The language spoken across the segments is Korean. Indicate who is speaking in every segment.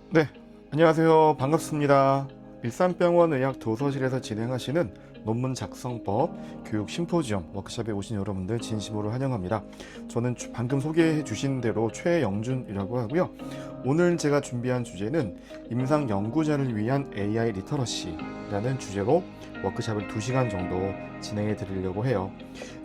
Speaker 1: 네, 안녕하세요. 반갑습니다. 일산병원의학 도서실에서 진행하시는 논문 작성법 교육 심포지엄 워크숍에 오신 여러분들 진심으로 환영합니다. 저는 방금 소개해 주신 대로 최영준이라고 하고요. 오늘 제가 준비한 주제는 임상 연구자를 위한 AI 리터러시라는 주제로 워크숍을 2시간 정도 진행해 드리려고 해요.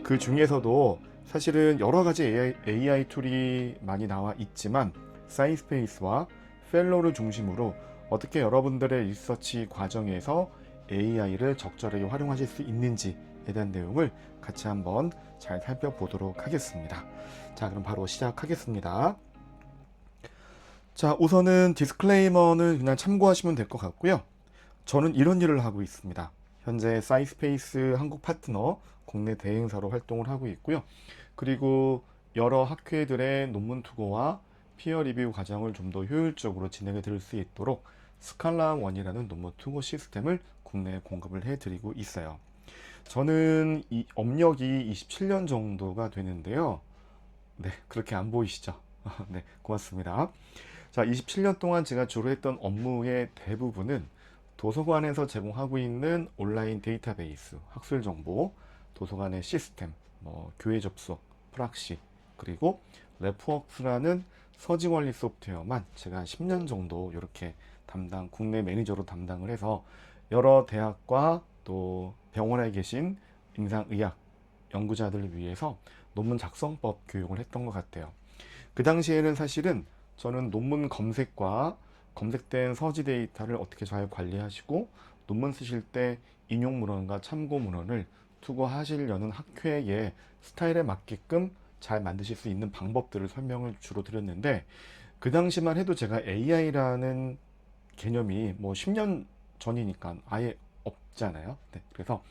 Speaker 1: 그 중에서도 사실은 여러 가지 AI 툴이 많이 나와 있지만 사이언스페이스와 펠로를 중심으로 어떻게 여러분들의 리서치 과정에서 AI를 적절하게 활용하실 수 있는지에 대한 내용을 같이 한번 잘 살펴보도록 하겠습니다. 자, 그럼 바로 시작하겠습니다. 자, 우선은 디스클레이머는 그냥 참고하시면 될 것 같고요. 저는 이런 일을 하고 있습니다. 현재 사이스페이스 한국 파트너 국내 대행사로 활동을 하고 있고요. 그리고 여러 학회들의 논문 투고와 피어 리뷰 과정을 좀 더 효율적으로 진행해 드릴 수 있도록 스칼라1이라는 논문 투고 시스템을 국내에 공급을 해 드리고 있어요. 저는 이 업력이 27년 정도가 되는데요. 네, 그렇게 안 보이시죠? 네, 고맙습니다. 자, 27년 동안 제가 주로 했던 업무의 대부분은 도서관에서 제공하고 있는 온라인 데이터베이스, 학술 정보, 도서관의 시스템, 교회 접속, 프락시, 그리고 랩워크스라는 서지 관리 소프트웨어만 제가 한 10년 정도 이렇게 국내 매니저로 담당을 해서 여러 대학과 또 병원에 계신 임상의학 연구자들을 위해서 논문 작성법 교육을 했던 것 같아요. 그 당시에는 사실은 저는 논문 검색과 검색된 서지 데이터를 어떻게 잘 관리하시고 논문 쓰실 때 인용 문헌과 참고 문헌을 투고하시려는 학회의 스타일에 맞게끔 잘 만드실 수 있는 방법들을 설명을 주로 드렸는데, 그 당시만 해도 제가 AI라는 개념이 뭐 10년 전이니까 아예 없잖아요. 네, 그래서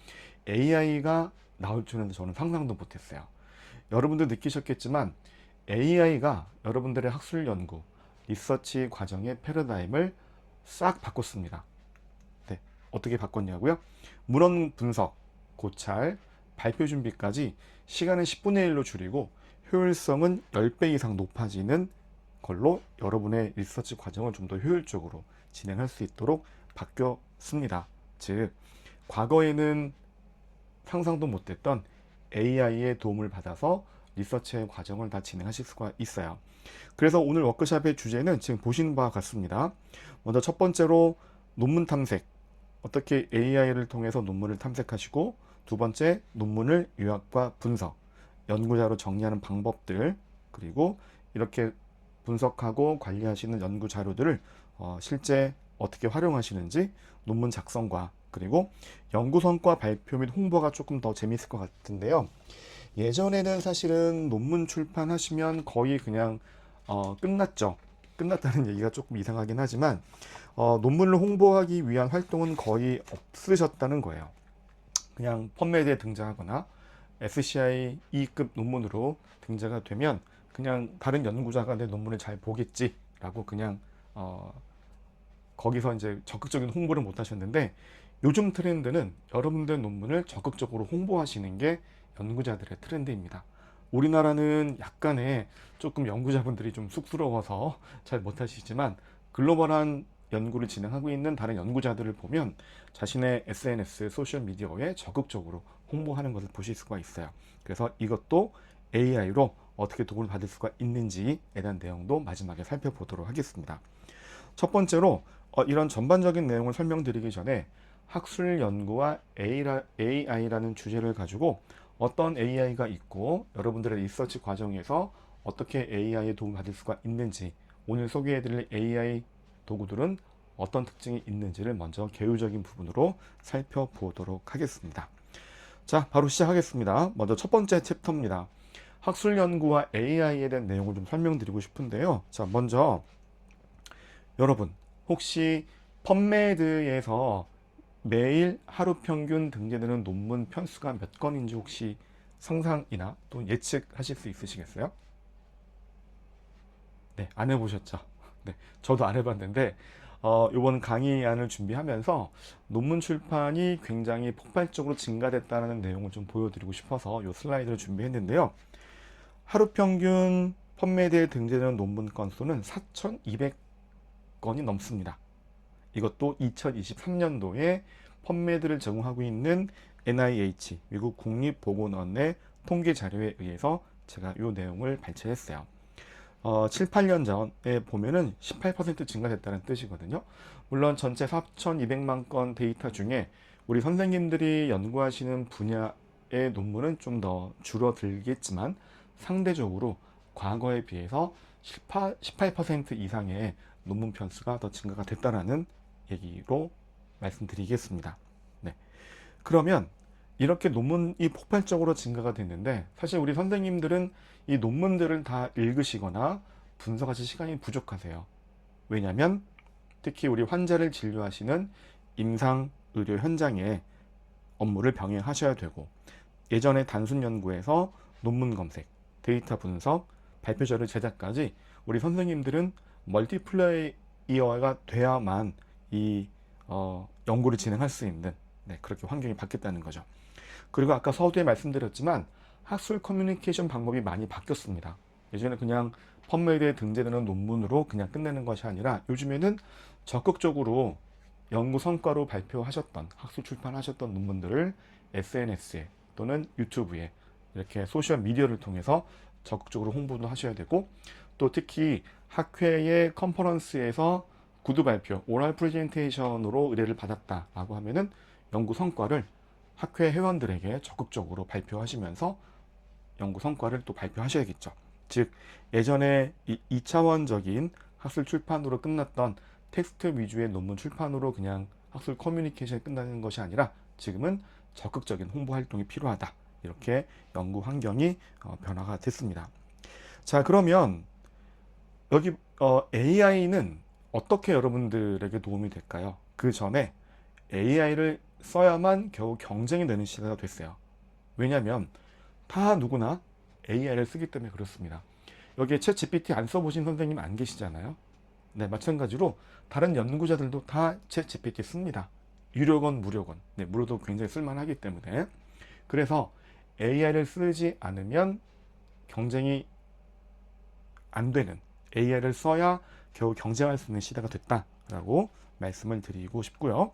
Speaker 1: AI가 나올 줄은 저는 상상도 못했어요. 여러분도 느끼셨겠지만 AI가 여러분들의 학술 연구, 리서치 과정의 패러다임을 싹 바꿨습니다. 네, 어떻게 바꿨냐고요? 문헌 분석, 고찰, 발표 준비까지 시간은 10분의 1로 줄이고 효율성은 10배 이상 높아지는 걸로 여러분의 리서치 과정을 좀 더 효율적으로 진행할 수 있도록 바뀌었습니다. 즉, 과거에는 상상도 못했던 AI의 도움을 받아서 리서치의 과정을 다 진행하실 수가 있어요. 그래서 오늘 워크숍의 주제는 지금 보시는 바와 같습니다. 먼저 첫 번째로 논문 탐색, 어떻게 AI를 통해서 논문을 탐색하시고, 두 번째 논문을 요약과 분석, 연구자로 정리하는 방법들, 그리고 이렇게 분석하고 관리하시는 연구 자료들을 실제 어떻게 활용하시는지, 논문 작성과 그리고 연구 성과 발표 및 홍보가 조금 더 재밌을 것 같은데요. 예전에는 사실은 논문 출판하시면 거의 그냥 끝났죠. 끝났다는 얘기가 조금 이상하긴 하지만 논문을 홍보하기 위한 활동은 거의 없으셨다는 거예요. 그냥 펀메드에 등장하거나 SCI E급 논문으로 등재가 되면 그냥 다른 연구자가 내 논문을 잘 보겠지라고 그냥 거기서 이제 적극적인 홍보를 못 하셨는데, 요즘 트렌드는 여러분들 논문을 적극적으로 홍보하시는 게 연구자들의 트렌드입니다. 우리나라는 약간의 조금 연구자분들이 좀 쑥스러워서 잘 못하시지만, 글로벌한 연구를 진행하고 있는 다른 연구자들을 보면 자신의 SNS, 소셜미디어에 적극적으로 홍보하는 것을 보실 수가 있어요. 그래서 이것도 AI로 어떻게 도움을 받을 수가 있는지에 대한 내용도 마지막에 살펴보도록 하겠습니다. 첫 번째로 이런 전반적인 내용을 설명드리기 전에 학술 연구와 AI라는 주제를 가지고 어떤 AI가 있고 여러분들의 리서치 과정에서 어떻게 AI의 도움을 받을 수가 있는지, 오늘 소개해드릴 AI 도구들은 어떤 특징이 있는지를 먼저 개요적인 부분으로 살펴보도록 하겠습니다. 자, 바로 시작하겠습니다. 먼저 첫 번째 챕터입니다. 학술 연구와 AI에 대한 내용을 좀 설명드리고 싶은데요. 자, 먼저 여러분, 혹시 펀메드에서 매일 하루 평균 등재되는 논문 편수가 몇 건인지 혹시 상상이나 또 예측하실 수 있으시겠어요? 네, 안 해보셨죠? 네, 저도 안 해봤는데 이번 강의안을 준비하면서 논문 출판이 굉장히 폭발적으로 증가됐다는 내용을 좀 보여드리고 싶어서 이 슬라이드를 준비했는데요. 하루 평균 펀메드에 등재되는 논문 건수는 4,200 건이 넘습니다. 이것도 2023년도에 펀메드를 제공하고 있는 NIH, 미국 국립보건원의 통계 자료에 의해서 제가 이 내용을 발췌했어요. 7, 8년 전에 보면은 18% 증가됐다는 뜻이거든요. 물론 전체 4,200만 건 데이터 중에 우리 선생님들이 연구하시는 분야의 논문은 좀 더 줄어들겠지만 상대적으로 과거에 비해서 18% 이상의 논문 편수가 더 증가가 됐다라는 얘기로 말씀드리겠습니다. 네. 그러면 이렇게 논문이 폭발적으로 증가가 됐는데 사실 우리 선생님들은 이 논문들을 다 읽으시거나 분석하실 시간이 부족하세요. 왜냐하면 특히 우리 환자를 진료하시는 임상의료 현장에 업무를 병행하셔야 되고 예전에 단순 연구에서 논문 검색, 데이터 분석, 발표자료 제작까지 우리 선생님들은 멀티플레이어가 돼야만 이 연구를 진행할 수 있는 그렇게 환경이 바뀌었다는 거죠. 그리고 아까 서두에 말씀드렸지만 학술 커뮤니케이션 방법이 많이 바뀌었습니다. 예전에 그냥 펀메드에 등재되는 논문으로 그냥 끝내는 것이 아니라 요즘에는 적극적으로 연구 성과로 발표하셨던 학술 출판하셨던 논문들을 SNS에 또는 유튜브에 이렇게 소셜 미디어를 통해서 적극적으로 홍보도 하셔야 되고 또 특히 학회의 컨퍼런스에서 구두 발표, 오랄 프레젠테이션으로 의뢰를 받았다라고 하면은 연구 성과를 학회 회원들에게 적극적으로 발표하시면서 연구 성과를 또 발표하셔야겠죠. 즉 예전에 2차원적인 학술 출판으로 끝났던 텍스트 위주의 논문 출판으로 그냥 학술 커뮤니케이션이 끝나는 것이 아니라 지금은 적극적인 홍보 활동이 필요하다. 이렇게 연구 환경이 변화가 됐습니다. 자, 그러면 여기 AI는 어떻게 여러분들에게 도움이 될까요? 그 전에 AI를 써야만 겨우 경쟁이 되는 시대가 됐어요. 왜냐하면 다 누구나 AI를 쓰기 때문에 그렇습니다. 여기에 챗 GPT 안 써보신 선생님 안 계시잖아요. 네, 마찬가지로 다른 연구자들도 다 챗 GPT 씁니다. 유료건 무료건. 네, 무료도 굉장히 쓸만하기 때문에. 그래서 AI를 쓰지 않으면 경쟁이 안 되는, AI를 써야 겨우 경쟁할 수 있는 시대가 됐다라고 말씀을 드리고 싶고요.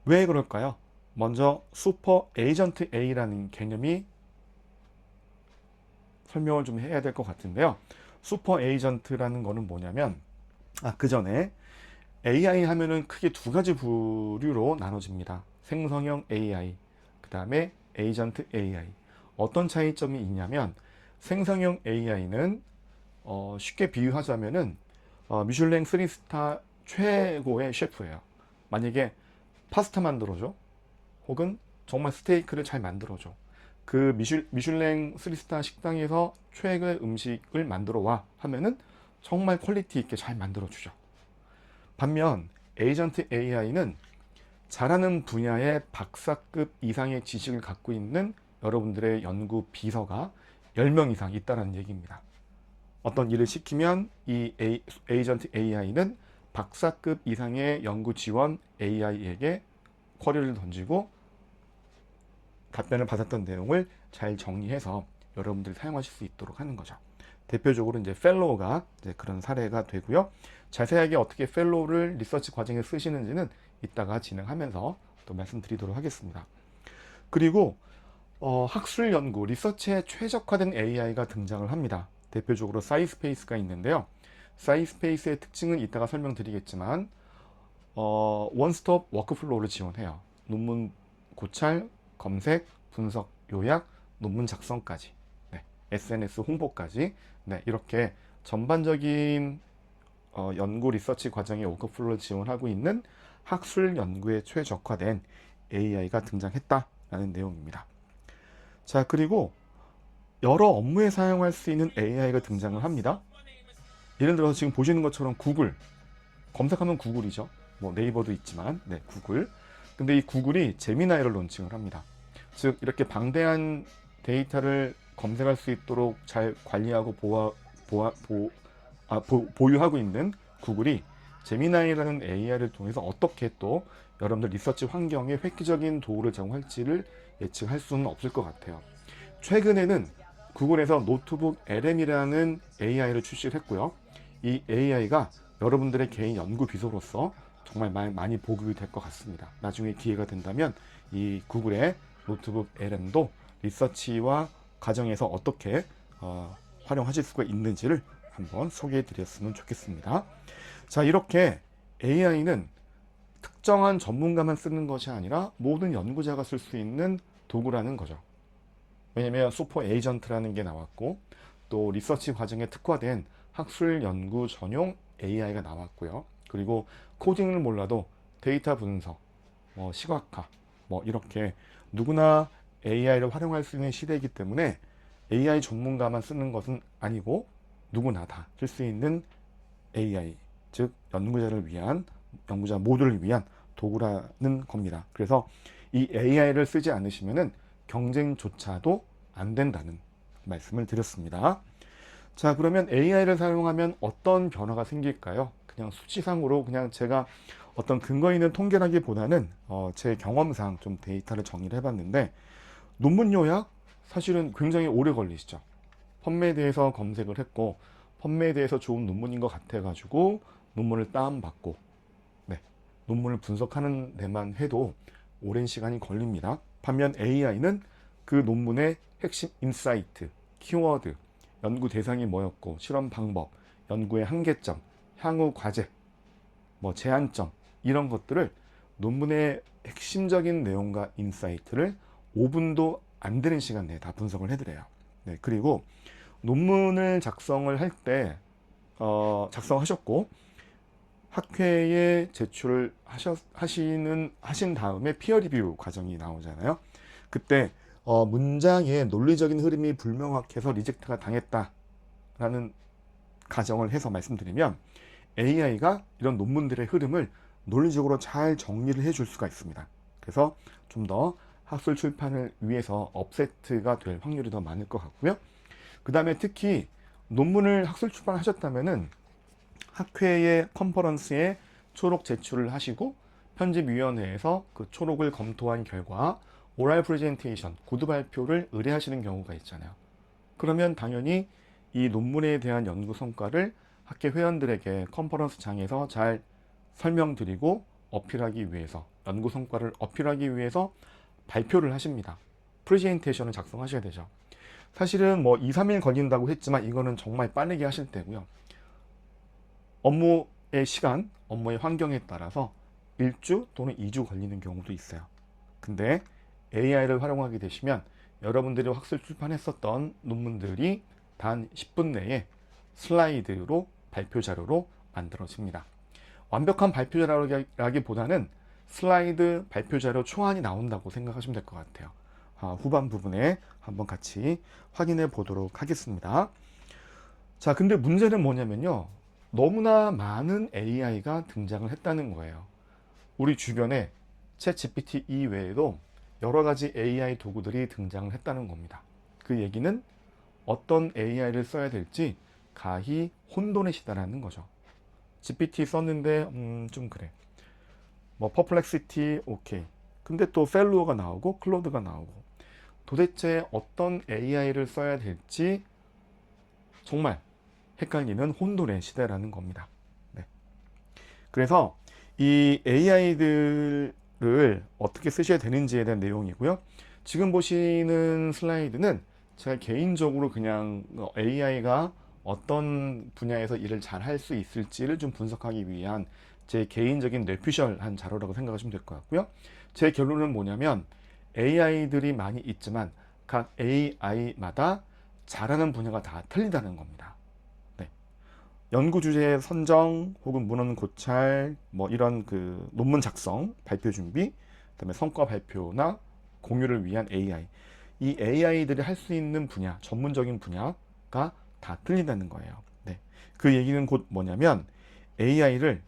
Speaker 1: 왜 그럴까요? 먼저 슈퍼 에이전트 A라는 개념이 설명을 좀 해야 될 것 같은데요. 슈퍼 에이전트라는 거는 뭐냐면 그 전에 AI 하면은 크게 두 가지 부류로 나눠집니다. 생성형 AI, 그 다음에 에이전트 AI. 어떤 차이점이 있냐면 생성형 AI는 쉽게 비유하자면은 미슐랭 3스타 최고의 셰프예요. 만약에 파스타 만들어줘, 혹은 정말 스테이크를 잘 만들어줘. 그 미슐랭 3스타 식당에서 최고의 음식을 만들어 와 하면은 정말 퀄리티 있게 잘 만들어주죠. 반면 에이전트 AI는 잘하는 분야의 박사급 이상의 지식을 갖고 있는 여러분들의 연구 비서가 10명 이상 있다는 얘기입니다. 어떤 일을 시키면 이 에이전트 AI는 박사급 이상의 연구 지원 AI에게 쿼리를 던지고 답변을 받았던 내용을 잘 정리해서 여러분들이 사용하실 수 있도록 하는 거죠. 대표적으로 이제 펠로우가 이제 그런 사례가 되고요. 자세하게 어떻게 펠로우를 리서치 과정에 쓰시는지는 이따가 진행하면서 또 말씀드리도록 하겠습니다. 그리고 학술 연구, 리서치에 최적화된 AI가 등장을 합니다. 대표적으로 사이스페이스가 있는데요. 사이스페이스의 특징은 이따가 설명드리겠지만 원스톱 워크플로우를 지원해요. 논문 고찰, 검색, 분석, 요약, 논문 작성까지, SNS 홍보까지, 이렇게 전반적인 연구 리서치 과정의 워크플로우를 지원하고 있는 학술 연구에 최적화된 AI가 등장했다라는 내용입니다. 자, 그리고 여러 업무에 사용할 수 있는 AI가 등장을 합니다. 예를 들어서 지금 보시는 것처럼 구글, 검색하면 구글이죠. 뭐 네이버도 있지만, 구글. 근데 이 구글이 제미나이를 론칭을 합니다. 즉 이렇게 방대한 데이터를 검색할 수 있도록 잘 관리하고 보유하고 있는 구글이 제미나이라는 AI를 통해서 어떻게 또 여러분들 리서치 환경에 획기적인 도구를 제공할지를 예측할 수는 없을 것 같아요. 최근에는 구글에서 노트북 LM이라는 AI를 출시를 했고요. 이 AI가 여러분들의 개인 연구 비서로서 정말 많이 보급이 될 것 같습니다. 나중에 기회가 된다면 이 구글의 노트북 LM도 리서치와 과정에서 어떻게 활용하실 수가 있는지를 한번 소개해 드렸으면 좋겠습니다. 자, 이렇게 AI는 특정한 전문가만 쓰는 것이 아니라 모든 연구자가 쓸 수 있는 도구라는 거죠. 왜냐면 슈퍼 에이전트라는 게 나왔고 또 리서치 과정에 특화된 학술 연구 전용 AI가 나왔고요. 그리고 코딩을 몰라도 데이터 분석, 시각화, 이렇게 누구나 AI를 활용할 수 있는 시대이기 때문에 AI 전문가만 쓰는 것은 아니고 누구나 다 쓸 수 있는 AI, 즉 연구자 모두를 위한 도구라는 겁니다. 그래서 이 AI를 쓰지 않으시면은 경쟁조차도 안 된다는 말씀을 드렸습니다. 자, 그러면 AI를 사용하면 어떤 변화가 생길까요? 그냥 수치상으로 그냥 제가 어떤 근거 있는 통계라기보다는 제 경험상 좀 데이터를 정리를 해봤는데, 논문 요약 사실은 굉장히 오래 걸리시죠. 펀메드에서 검색을 했고 펀메드에서 좋은 논문인 것 같아가지고 논문을 다운받고 논문을 분석하는 데만 해도 오랜 시간이 걸립니다. 반면 AI는 그 논문의 핵심 인사이트, 키워드, 연구 대상이 뭐였고, 실험 방법, 연구의 한계점, 향후 과제, 제한점, 이런 것들을 논문의 핵심적인 내용과 인사이트를 5분도 안 되는 시간 내에 다 분석을 해드려요. 네, 그리고 논문을 작성을 할 때 작성하셨고 학회에 제출을 하신 다음에 피어 리뷰 과정이 나오잖아요. 그때 문장의 논리적인 흐름이 불명확해서 리젝트가 당했다라는 가정을 해서 말씀드리면 AI가 이런 논문들의 흐름을 논리적으로 잘 정리를 해줄 수가 있습니다. 그래서 좀 더 학술 출판을 위해서 업세트가 될 확률이 더 많을 것 같고요. 그 다음에 특히 논문을 학술 출판하셨다면은 학회의 컨퍼런스에 초록 제출을 하시고 편집위원회에서 그 초록을 검토한 결과 오랄 프레젠테이션, 구두 발표를 의뢰하시는 경우가 있잖아요. 그러면 당연히 이 논문에 대한 연구 성과를 학회 회원들에게 컨퍼런스장에서 잘 설명드리고 어필하기 위해서, 연구 성과를 어필하기 위해서 발표를 하십니다. 프레젠테이션을 작성하셔야 되죠. 사실은 2, 3일 걸린다고 했지만 이거는 정말 빠르게 하실 때고요. 업무의 시간, 업무의 환경에 따라서 1주 또는 2주 걸리는 경우도 있어요. 근데 AI를 활용하게 되시면 여러분들이 학술 출판했었던 논문들이 단 10분 내에 슬라이드로 발표 자료로 만들어집니다. 완벽한 발표 자료라기보다는 슬라이드 발표 자료 초안이 나온다고 생각하시면 될 것 같아요. 후반 부분에 한번 같이 확인해 보도록 하겠습니다. 자, 근데 문제는 뭐냐면요. 너무나 많은 AI가 등장을 했다는 거예요. 우리 주변에 챗GPT 이외에도 여러 가지 AI 도구들이 등장을 했다는 겁니다. 그 얘기는 어떤 AI를 써야 될지 가히 혼돈의 시대라는 거죠. GPT 썼는데 좀 그래. 퍼플렉시티 오케이. 근데 또 펠루어가 나오고 클로드가 나오고 도대체 어떤 AI를 써야 될지 정말 헷갈리는 혼돈의 시대라는 겁니다. 네. 그래서 이 AI들을 어떻게 쓰셔야 되는지에 대한 내용이고요. 지금 보시는 슬라이드는 제가 개인적으로 그냥 AI가 어떤 분야에서 일을 잘 할 수 있을지를 좀 분석하기 위한 제 개인적인 뇌피셜한 자료라고 생각하시면 될 것 같고요. 제 결론은 뭐냐면 AI들이 많이 있지만 각 AI마다 잘하는 분야가 다 틀리다는 겁니다. 네. 연구 주제 선정 혹은 문헌 고찰 이런 그 논문 작성, 발표 준비, 그다음에 성과 발표나 공유를 위한 AI. 이 AI들이 할 수 있는 분야, 전문적인 분야가 다 틀린다는 거예요. 네. 그 얘기는 곧 뭐냐면 AI를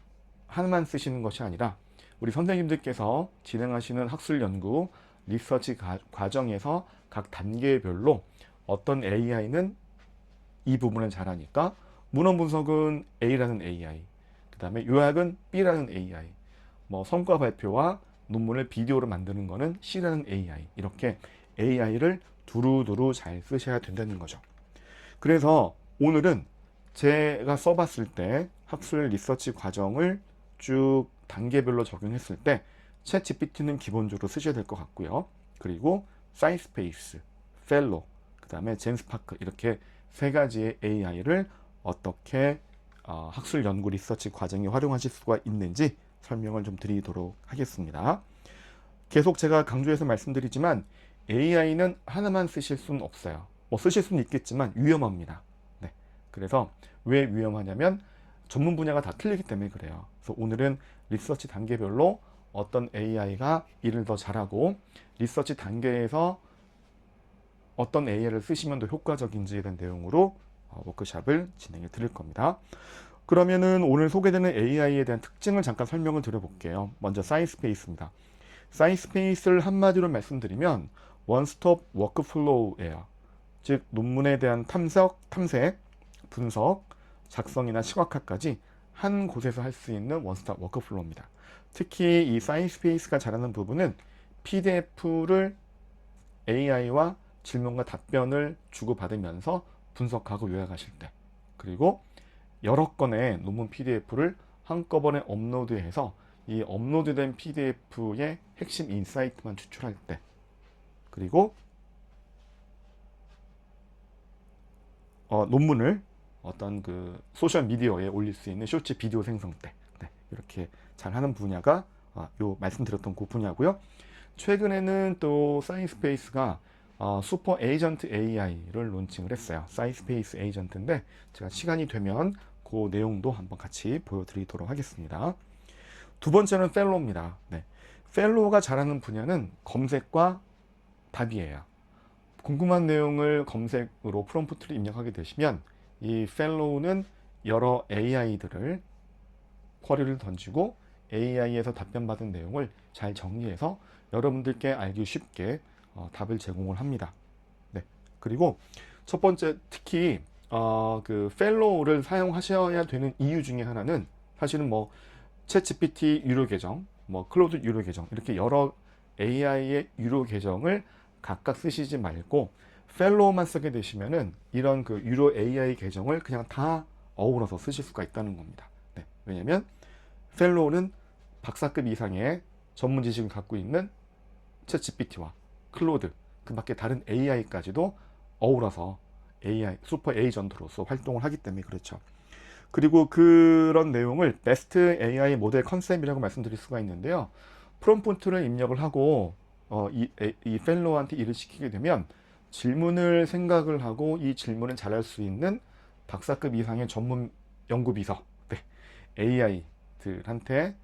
Speaker 1: 하나만 쓰시는 것이 아니라 우리 선생님들께서 진행하시는 학술 연구, 리서치 과정에서 각 단계별로 어떤 AI는 이 부분을 잘하니까 문헌 분석은 A라는 AI, 그 다음에 요약은 B라는 AI, 성과 발표와 논문을 비디오로 만드는 거는 C라는 AI, 이렇게 AI를 두루두루 잘 쓰셔야 된다는 거죠. 그래서 오늘은 제가 써봤을 때 학술 리서치 과정을 쭉 단계별로 적용했을 때 챗 GPT는 기본적으로 쓰셔야 될 것 같고요. 그리고 사이스페이스, 펠로, 그 다음에 젠스파크 이렇게 세 가지의 AI를 어떻게 학술 연구 리서치 과정에 활용하실 수가 있는지 설명을 좀 드리도록 하겠습니다. 계속 제가 강조해서 말씀드리지만 AI는 하나만 쓰실 수는 없어요. 뭐 쓰실 수는 있겠지만 위험합니다. 네. 그래서 왜 위험하냐면 전문 분야가 다 틀리기 때문에 그래요. 그래서 오늘은 리서치 단계별로 어떤 AI가 일을 더 잘하고 리서치 단계에서 어떤 AI를 쓰시면 더 효과적인지에 대한 내용으로 워크샵을 진행해 드릴 겁니다. 그러면은 오늘 소개되는 AI에 대한 특징을 잠깐 설명을 드려볼게요. 먼저 사이스페이스입니다. 사이스페이스를 한마디로 말씀드리면 원스톱 워크플로우예요. 즉 논문에 대한 탐색, 분석, 작성이나 시각화까지 한 곳에서 할 수 있는 원스톱 워크플로우입니다. 특히 이 사이스페이스가 잘하는 부분은 PDF를 AI와 질문과 답변을 주고받으면서 분석하고 요약하실 때, 그리고 여러 건의 논문 PDF를 한꺼번에 업로드해서 이 업로드된 PDF의 핵심 인사이트만 추출할 때, 그리고 논문을 어떤 그 소셜 미디어에 올릴 수 있는 쇼츠 비디오 생성 때, 네, 이렇게 잘하는 분야가 요 말씀드렸던 그 분야고요. 최근에는 또 사이스페이스가 슈퍼 에이전트 AI를 론칭을 했어요. 사이스페이스 에이전트인데 제가 시간이 되면 그 내용도 한번 같이 보여드리도록 하겠습니다. 두 번째는 펠로우입니다. 네. 펠로우가 잘하는 분야는 검색과 답이에요. 궁금한 내용을 검색으로 프롬프트를 입력하게 되시면 이 펠로우는 여러 AI들을 쿼리를 던지고 AI에서 답변받은 내용을 잘 정리해서 여러분들께 알기 쉽게 답을 제공을 합니다. 네. 그리고 첫 번째 특히 그 펠로우를 사용하셔야 되는 이유 중에 하나는 사실은 뭐 챗 GPT 유료 계정, 뭐 클로드 유료 계정 이렇게 여러 AI의 유료 계정을 각각 쓰시지 말고 펠로우만 쓰게 되시면은 이런 그 유료 AI 계정을 그냥 다 어우러서 쓰실 수가 있다는 겁니다. 네. 왜냐면 펠로우는 박사급 이상의 전문 지식을 갖고 있는 챗 GPT와 클로드, 그 밖에 다른 AI까지도 어우러서 AI, 슈퍼 에이전트로서 활동을 하기 때문에 그렇죠. 그리고 그런 내용을 베스트 AI 모델 컨셉이라고 말씀드릴 수가 있는데요. 프롬프트를 입력을 하고 이 펠로우한테 일을 시키게 되면 질문을 생각을 하고 이 질문을 잘할 수 있는 박사급 이상의 전문 연구비서, 네, AI들한테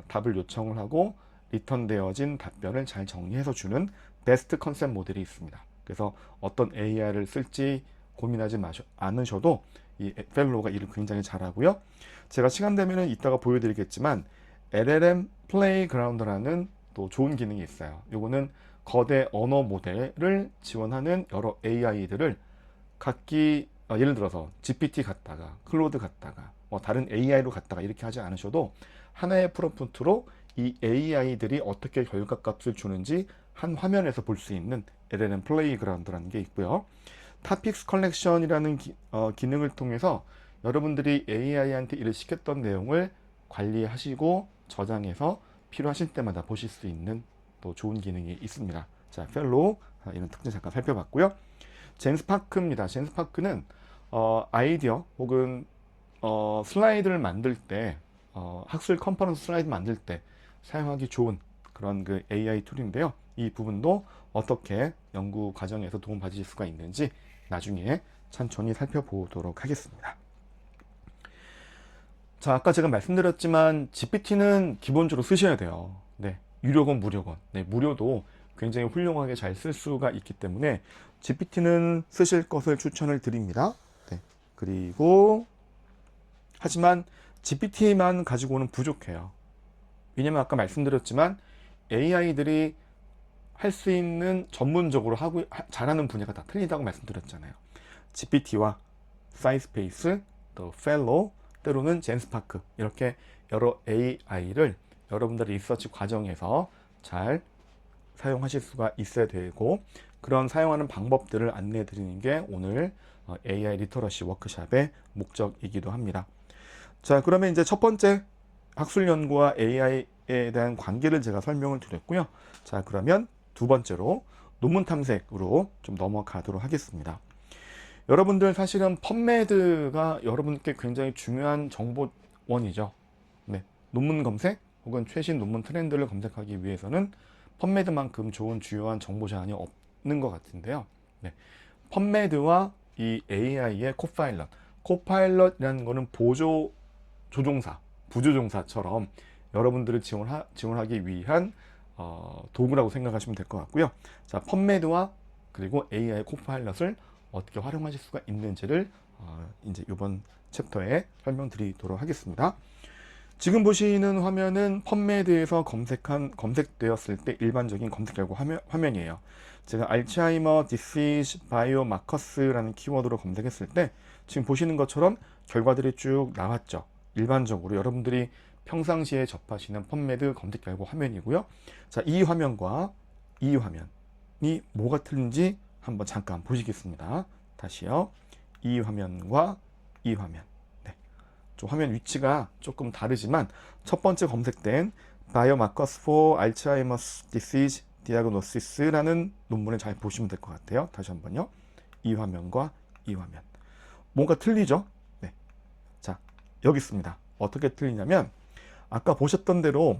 Speaker 1: 답을 요청을 하고 리턴되어진 답변을 잘 정리해서 주는 베스트 컨셉 모델이 있습니다. 그래서 어떤 AI를 쓸지 고민하지 않으셔도 이 펠로우가 일을 굉장히 잘하고요. 제가 시간 되면은 이따가 보여드리겠지만 LLM 플레이그라운드라는 또 좋은 기능이 있어요. 요거는 거대 언어 모델을 지원하는 여러 AI들을 각기 예를 들어서 GPT 갔다가 클로드 갔다가 뭐 다른 AI로 갔다가 이렇게 하지 않으셔도 하나의 프롬프트로 이 AI들이 어떻게 결과값을 주는지 한 화면에서 볼 수 있는 LLM 플레이그라운드라는 게 있고요. 타픽스 컬렉션이라는 기능을 통해서 여러분들이 AI한테 일을 시켰던 내용을 관리하시고 저장해서 필요하실 때마다 보실 수 있는 또 좋은 기능이 있습니다. 자, 펠로우 이런 특징 잠깐 살펴봤고요. 젠스파크입니다. 젠스파크는 아이디어 혹은 슬라이드를 만들 때 학술 컨퍼런스 슬라이드 만들 때 사용하기 좋은 그런 그 AI 툴인데요. 이 부분도 어떻게 연구 과정에서 도움 받으실 수가 있는지 나중에 천천히 살펴보도록 하겠습니다. 자, 아까 제가 말씀드렸지만 GPT는 기본적으로 쓰셔야 돼요. 네, 유료건 무료건. 네, 무료도 굉장히 훌륭하게 잘 쓸 수가 있기 때문에 GPT는 쓰실 것을 추천을 드립니다. 네, 그리고 하지만 GPT만 가지고는 부족해요. 왜냐면 아까 말씀드렸지만 AI들이 할 수 있는 전문적으로 잘하는 분야가 다 틀리다고 말씀드렸잖아요. GPT와 사이스페이스, 또 펠로우, 때로는 젠스파크 이렇게 여러 AI를 여러분들의 리서치 과정에서 잘 사용하실 수가 있어야 되고 그런 사용하는 방법들을 안내해 드리는 게 오늘 AI 리터러시 워크샵의 목적이기도 합니다. 자, 그러면 이제 첫 번째 학술 연구와 AI에 대한 관계를 제가 설명을 드렸고요. 자, 그러면 두 번째로 논문 탐색으로 좀 넘어가도록 하겠습니다. 여러분들 사실은 펀메드가 여러분께 굉장히 중요한 정보원이죠. 네, 논문 검색 혹은 최신 논문 트렌드를 검색하기 위해서는 펀메드만큼 좋은 주요한 정보 자원이 없는 것 같은데요. 네, 펀메드와 이 AI의 코파일럿이라는 거는 보조 조종사, 부조종사처럼 여러분들을 지원하기 위한 도구라고 생각하시면 될 것 같고요. 자, 펀메드와 그리고 AI 코파일럿을 어떻게 활용하실 수가 있는지를 이제 이번 챕터에 설명드리도록 하겠습니다. 지금 보시는 화면은 펀메드에서 검색되었을 때 일반적인 검색 결과 화면이에요. 제가 알츠하이머 디시즈 바이오마커스라는 키워드로 검색했을 때 지금 보시는 것처럼 결과들이 쭉 나왔죠. 일반적으로 여러분들이 평상시에 접하시는 펀메드 검색 결과 화면이고요. 자, 이 화면과 이 화면이 뭐가 틀린지 한번 잠깐 보시겠습니다. 다시요. 이 화면과 이 화면. 네. 좀 화면 위치가 조금 다르지만 첫 번째 검색된 Biomarkers for Alzheimer's Disease Diagnosis라는 논문을 잘 보시면 될 것 같아요. 다시 한번요. 이 화면과 이 화면. 뭔가 틀리죠? 네. 자, 여기 있습니다. 어떻게 틀리냐면 아까 보셨던 대로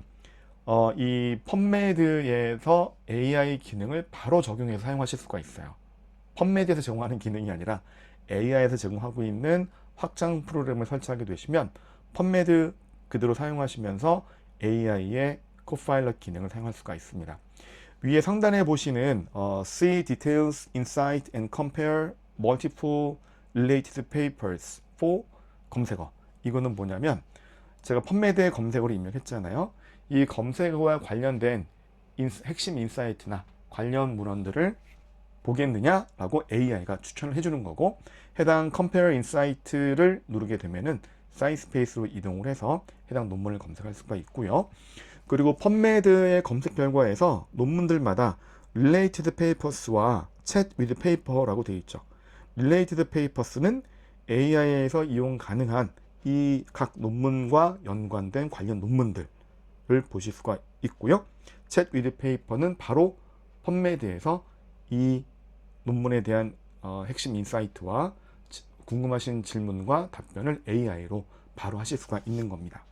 Speaker 1: 이 펀메드에서 AI 기능을 바로 적용해서 사용하실 수가 있어요. 펀메드에서 제공하는 기능이 아니라 AI에서 제공하고 있는 확장 프로그램을 설치하게 되시면 펀메드 그대로 사용하시면서 AI의 코파일럿 기능을 사용할 수가 있습니다. 위에 상단에 보시는 See Details, Insight and Compare Multiple Related Papers for 검색어. 이거는 뭐냐면 제가 펀메드에 검색어를 입력했잖아요. 이 검색어와 관련된 핵심 인사이트나 관련 문헌들을 보겠느냐라고 AI가 추천을 해주는 거고, 해당 Compare Insight를 누르게 되면은 사이스페이스로 이동을 해서 해당 논문을 검색할 수가 있고요. 그리고 펀메드의 검색 결과에서 논문들마다 Related Papers와 Chat with Paper라고 되어 있죠. Related Papers는 AI에서 이용 가능한 이 각 논문과 연관된 관련 논문들을 보실 수가 있고요. Chat with Paper는 바로 펀메드에서 이 논문에 대한 핵심 인사이트와 궁금하신 질문과 답변을 AI로 바로 하실 수가 있는 겁니다.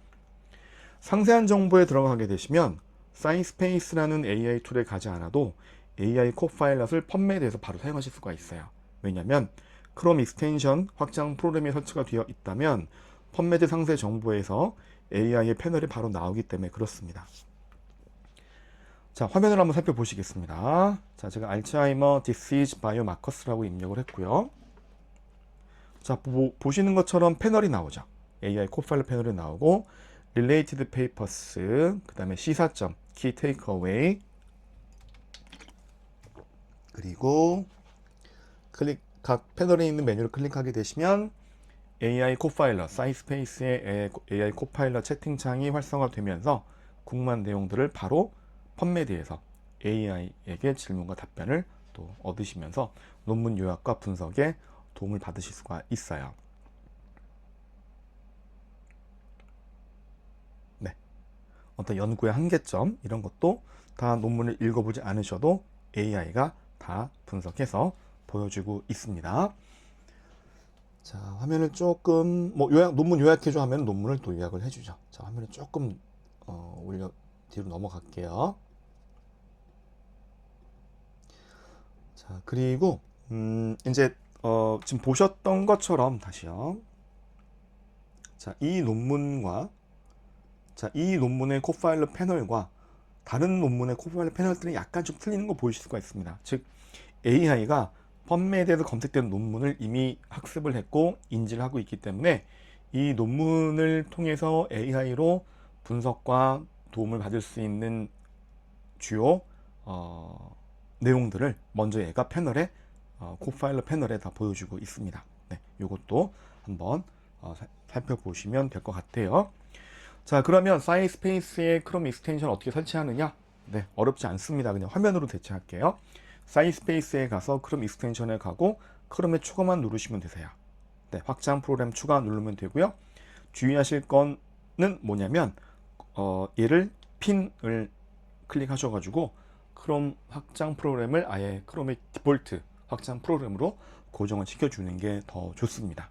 Speaker 1: 상세한 정보에 들어가게 되시면 사이스페이스라는 AI 툴에 가지 않아도 AI 코파일럿을 펀메드에서 바로 사용하실 수가 있어요. 왜냐하면 크롬 익스텐션 확장 프로그램이 설치가 되어 있다면 펀메드 상세 정보에서 AI의 패널이 바로 나오기 때문에 그렇습니다. 자, 화면을 한번 살펴보시겠습니다. 자, 제가 알츠하이머 디시즈 바이오마커스라고 입력을 했고요. 자, 보시는 것처럼 패널이 나오죠. AI 코파일럿 패널이 나오고 Related Papers, 그 다음에 시사점, Key Takeaway, 그리고 각 패널에 있는 메뉴를 클릭하게 되시면 AI 코파일럿, 사이스페이스의 AI 코파일럿 채팅창이 활성화되면서 궁금한 내용들을 바로 펀메드에서 AI에게 질문과 답변을 또 얻으시면서 논문 요약과 분석에 도움을 받으실 수가 있어요. 네, 어떤 연구의 한계점 이런 것도 다 논문을 읽어보지 않으셔도 AI가 다 분석해서 보여주고 있습니다. 자, 화면을 조금 논문 요약해줘 하면 논문을 또 요약을 해주죠. 자, 화면을 조금 올려 뒤로 넘어갈게요. 자, 그리고 이제 지금 보셨던 것처럼 다시요. 자, 이 논문의 코파일럿 패널과 다른 논문의 코파일럿 패널들은 약간 좀 틀리는 거 보실 수가 있습니다. 즉 AI가 펀메드에서 검색된 논문을 이미 학습을 했고 인지를 하고 있기 때문에 이 논문을 통해서 AI로 분석과 도움을 받을 수 있는 주요 내용들을 먼저 얘가 패널에 코파일럿 패널에 다 보여주고 있습니다. 네, 이것도 한번 살펴보시면 될 것 같아요. 자, 그러면 사이스페이스의 크롬 익스텐션 어떻게 설치하느냐? 네, 어렵지 않습니다. 그냥 화면으로 대체할게요. 사이스페이스에 가서 크롬 익스텐션에 가고 크롬의 추가만 누르시면 되세요. 네, 확장 프로그램 추가 누르면 되고요. 주의하실 거는 뭐냐면 얘를 핀을 클릭하셔가지고 크롬 확장 프로그램을 아예 크롬의 디폴트 확장 프로그램으로 고정을 시켜주는 게 더 좋습니다.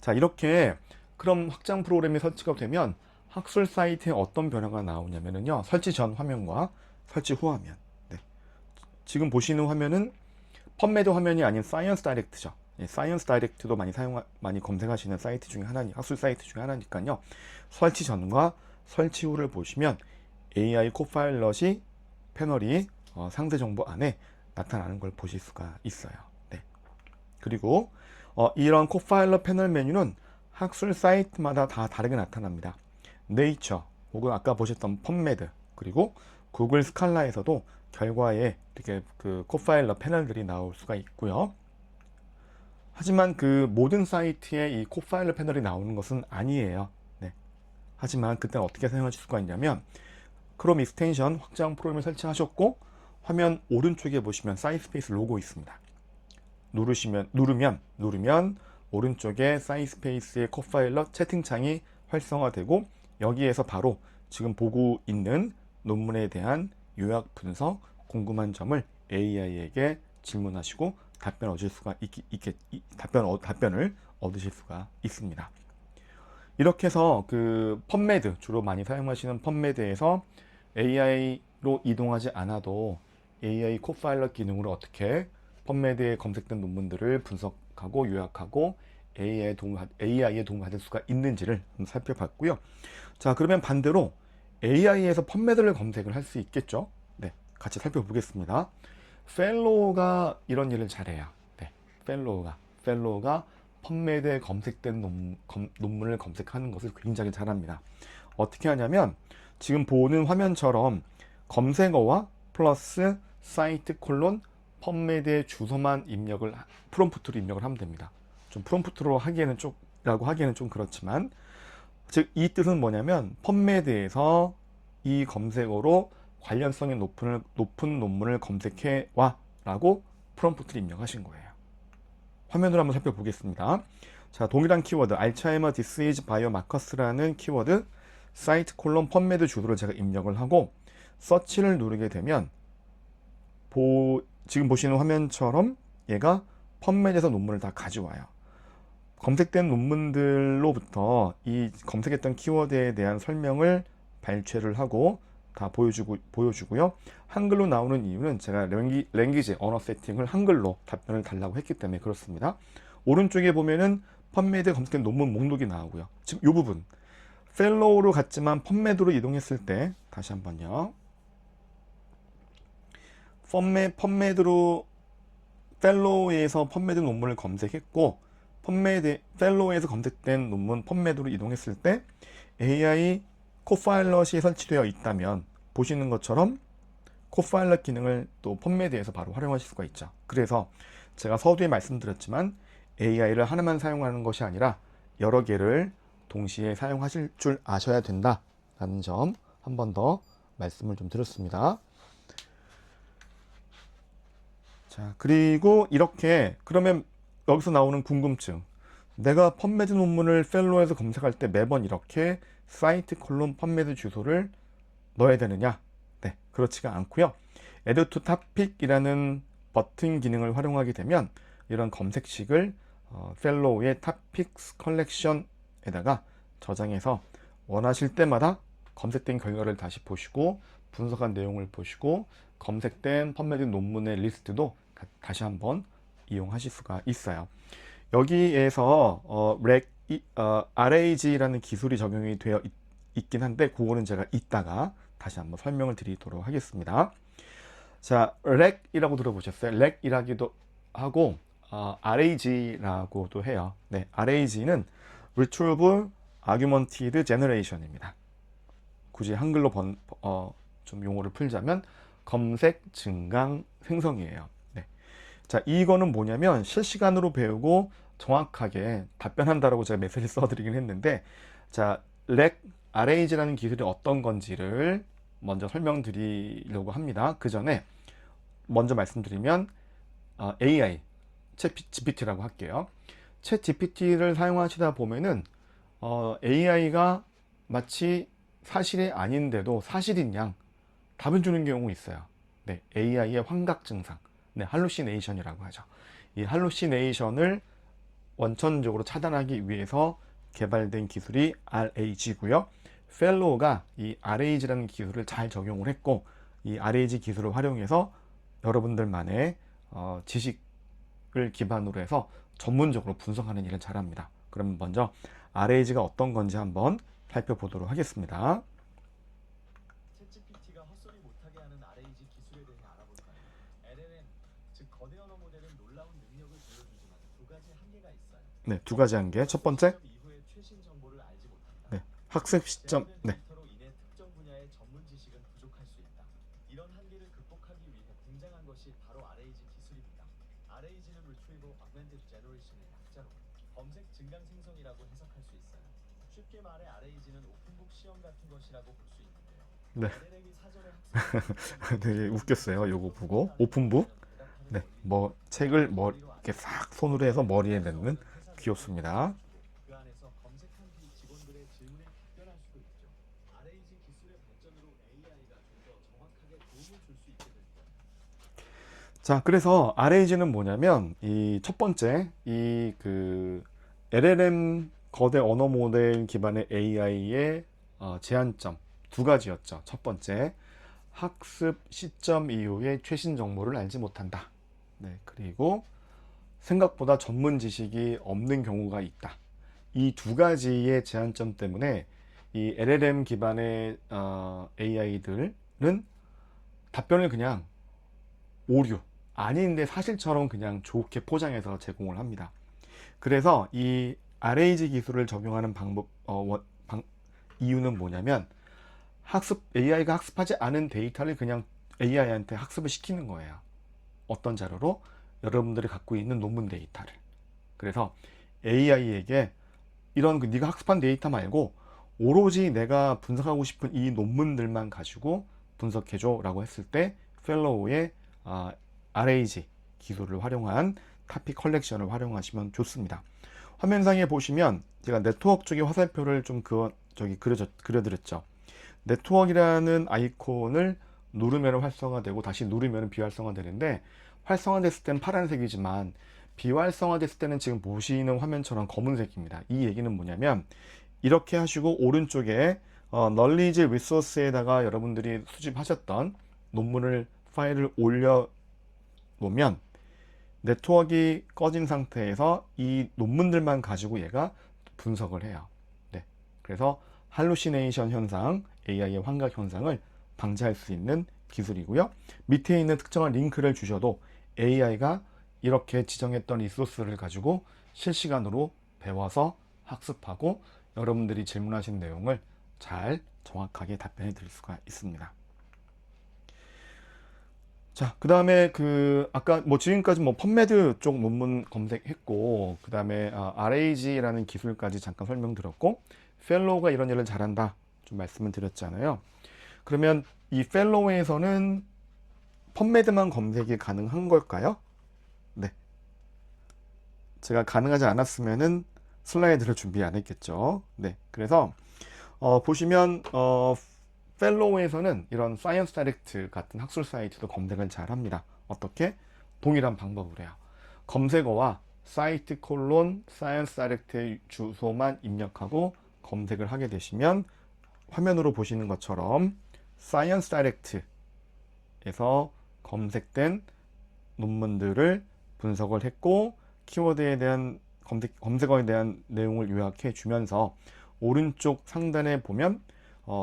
Speaker 1: 자, 이렇게 크롬 확장 프로그램이 설치가 되면 학술 사이트에 어떤 변화가 나오냐면요, 설치 전 화면과 설치 후 화면. 네. 지금 보시는 화면은 펀메드 화면이 아닌 사이언스 다이렉트죠. 예, 사이언스 다이렉트도 많이 검색하시는 사이트 중에 하나니, 학술 사이트 중에 하나니까요. 설치 전과 설치 후를 보시면 AI 코파일럿이 패널이 상세 정보 안에 나타나는 걸 보실 수가 있어요. 네. 그리고 이런 코파일럿 패널 메뉴는 학술 사이트마다 다 다르게 나타납니다. 네이처 혹은 아까 보셨던 펀메드 그리고 구글 스칼라에서도 결과에 이렇게 그 코파일럿 패널들이 나올 수가 있고요. 하지만 그 모든 사이트에 이 코파일럿 패널이 나오는 것은 아니에요. 네. 하지만 그때는 어떻게 사용하실 수가 있냐면 크롬 익스텐션 확장 프로그램을 설치하셨고 화면 오른쪽에 보시면 사이스페이스 로고 있습니다. 누르면 오른쪽에 사이스페이스의 코파일럿 채팅창이 활성화되고 여기에서 바로 지금 보고 있는 논문에 대한 요약 분석, 궁금한 점을 AI에게 질문하시고 답변을 얻으실 수가 있습니다. 이렇게 해서 그 펀메드, 주로 많이 사용하시는 펀메드에서 AI로 이동하지 않아도 AI 코파일럿 기능으로 어떻게 펀메드에 검색된 논문들을 분석하고 요약하고 AI의 도움을 받을 수가 있는지를 한번 살펴봤고요. 자, 그러면 반대로 AI에서 펀메드를 검색을 할 수 있겠죠? 네, 같이 살펴보겠습니다. 펠로우가 이런 일을 잘해요. 네, 펠로우가 펀메드에 검색된 논문을 검색하는 것을 굉장히 잘합니다. 어떻게 하냐면 지금 보는 화면처럼 검색어와 플러스 사이트 콜론 펀메드의 주소만 프롬프트로 입력을 하면 됩니다. 좀 프롬프트로 하기에는 좀 그렇지만, 즉 이 뜻은 뭐냐면 펀메드에서 이 검색어로 관련성이 높은 논문을 검색해 와 라고 프롬프트를 입력하신 거예요. 화면으로 한번 살펴보겠습니다. 자, 동일한 키워드 알츠하이머 디스이즈 바이오마커스라는 키워드 사이트 콜론 펀메드 주소를 제가 입력을 하고 서치를 누르게 되면 지금 보시는 화면처럼 얘가 펀메드에서 논문을 다 가져와요. 검색된 논문들로부터 이 검색했던 키워드에 대한 설명을 발췌를 하고 다 보여주고요. 한글로 나오는 이유는 제가 랭귀지 언어 세팅을 한글로 답변을 달라고 했기 때문에 그렇습니다. 오른쪽에 보면은 펀메드 검색된 논문 목록이 나오고요. 지금 이 부분 펠로우로 갔지만 펀메드로 이동했을 때 다시 한번요. 펀메드로 펠로우에서 펀메드 논문을 검색했고 펠로우에서 검색된 논문 펀메드로 이동했을 때 AI 코파일럿이 설치되어 있다면 보시는 것처럼 코파일럿 기능을 또 펀메드에서 바로 활용하실 수가 있죠. 그래서 제가 서두에 말씀드렸지만 AI를 하나만 사용하는 것이 아니라 여러 개를 동시에 사용하실 줄 아셔야 된다라는 점 한 번 더 말씀을 좀 드렸습니다. 자, 그리고 이렇게 그러면 여기서 나오는 궁금증, 내가 펀메드 논문을 펠로우에서 검색할 때 매번 이렇게 사이트 콜론 펀메드 주소를 넣어야 되느냐? 네, 그렇지가 않고요. Add to Topic이라는 버튼 기능을 활용하게 되면 이런 검색식을 펠로우의 Topics 컬렉션에다가 저장해서 원하실 때마다 검색된 결과를 다시 보시고 분석한 내용을 보시고 검색된 펀메드 논문의 리스트도 다시 한번 이용하실 수가 있어요. 여기에서 RAG라는 기술이 적용이 되어 있긴 한데 그거는 제가 이따가 다시 한번 설명을 드리도록 하겠습니다. 자, RAG이라고 들어보셨어요? RAG이라기도 하고 RAG라고도 해요. 네, RAG는 Retrieval Augmented Generation입니다. 굳이 한글로 좀 용어를 풀자면 검색 증강 생성이에요. 네. 자, 이거는 뭐냐면 실시간으로 배우고 정확하게 답변한다라고 제가 메시지 써드리긴 했는데, 자, RAG라는 기술이 어떤 건지를 먼저 설명드리려고 합니다. 그 전에 먼저 말씀드리면 AI, 챗 GPT라고 할게요. 챗 GPT를 사용하시다 보면은 AI가 마치 사실이 아닌데도 사실인 양 답을 주는 경우 있어요. 네, AI의 환각 증상, 네, 할루시네이션이라고 하죠. 이 할루시네이션을 원천적으로 차단하기 위해서 개발된 기술이 RAG고요. 펠로우가 이 RAG라는 기술을 잘 적용을 했고, 이 RAG 기술을 활용해서 여러분들만의 지식을 기반으로 해서 전문적으로 분석하는 일을 잘합니다. 그럼 먼저 RAG가 어떤 건지 한번 살펴보도록 하겠습니다.
Speaker 2: 챗GPT가 헛소리 못하게 하는 RAG 기술에 대해 알아볼까요? LLM, 즉 거대 언어 모델은 놀라운 능력을 보여주지만 두 가지 한계가 있어요.
Speaker 1: 네, 두 가지 한계. 첫 번째,
Speaker 2: 이후에 최신 정보를 알지 못한다.
Speaker 1: 네, 학습 시점, 네,
Speaker 2: 데이터로 인해 특정 분야의 전문 지식은 부족할 수 있다. 이런 한계를 극복하기 위해 등장한 것이 바로 RAG 기술입니다. RAG는 Retrieval Augmented Generation의 약자로 검색 증강 생성이라고 해석할 수 있어요. 쉽게 말해 RAG는 오픈북 시험 같은 것이라고 볼 수 있는데요.
Speaker 1: 네.
Speaker 2: LLM이 사전에 학습
Speaker 1: 되게 웃겼어요. 요거 보고 오픈북, 네, 뭐 책을 이렇게 싹 손으로 해서 머리에 넣는 귀엽습니다.
Speaker 2: 그 안에서 검색한 뒤 직원들의 질문에 답변할 수도 있죠. RAG 기술의 발전으로 AI가 좀 더 정확하게 도움을 줄 수 있게 될 거예요.
Speaker 1: 자, 그래서 RAG는 뭐냐면 이 첫 번째 이 그 LLM 거대 언어 모델 기반의 AI의 제한점 두 가지였죠. 첫 번째, 학습 시점 이후에 최신 정보를 알지 못한다. 네, 그리고 생각보다 전문 지식이 없는 경우가 있다. 이 두 가지의 제한점 때문에 이 LLM 기반의 AI들은 답변을 그냥 오류, 아닌데 사실처럼 그냥 좋게 포장해서 제공을 합니다. 그래서 이 RAG 기술을 적용하는 이유는 뭐냐면 AI가 학습하지 않은 데이터를 그냥 AI한테 학습을 시키는 거예요. 어떤 자료로? 여러분들이 갖고 있는 논문 데이터를. 그래서 AI에게 이런 네가 학습한 데이터 말고 오로지 내가 분석하고 싶은 이 논문들만 가지고 분석해줘 라고 했을 때 펠로우의 RAG 기술을 활용한 토픽 컬렉션을 활용하시면 좋습니다. 화면상에 보시면 제가 네트워크 쪽에 화살표를 좀 그려드렸죠. 네트워크라는 아이콘을 누르면 활성화되고 다시 누르면 비활성화되는데, 활성화됐을 땐 파란색이지만 비활성화됐을 때는 지금 보시는 화면처럼 검은색입니다. 이 얘기는 뭐냐면 이렇게 하시고 오른쪽에 널리지 리소스에다가 여러분들이 수집하셨던 논문을 파일을 올려 놓으면 네트워크가 꺼진 상태에서 이 논문들만 가지고 얘가 분석을 해요. 네, 그래서 할루시네이션 현상, AI의 환각 현상을 방지할 수 있는 기술이고요. 밑에 있는 특정한 링크를 주셔도 AI가 이렇게 지정했던 리소스를 가지고 실시간으로 배워서 학습하고 여러분들이 질문하신 내용을 잘 정확하게 답변해 드릴 수가 있습니다. 자, 그 다음에 아까 지금까지 펀메드 쪽 논문 검색했고, 그 다음에 RAG라는 기술까지 잠깐 설명드렸고, 펠로우가 이런 일을 잘한다 좀 말씀을 드렸잖아요. 그러면 이 펠로우에서는 펀메드만 검색이 가능한 걸까요? 네. 제가 가능하지 않았으면은 슬라이드를 준비 안 했겠죠. 네. 그래서 보시면 펠로우에서는 이런 사이언스 다이렉트 같은 학술 사이트도 검색을 잘 합니다. 어떻게? 동일한 방법으로 해요. 검색어와 사이트 콜론 사이언스 다이렉트의 주소만 입력하고 검색을 하게 되시면 화면으로 보시는 것처럼 사이언스 다이렉트에서 검색된 논문들을 분석을 했고 키워드에 대한 검색어에 대한 내용을 요약해 주면서 오른쪽 상단에 보면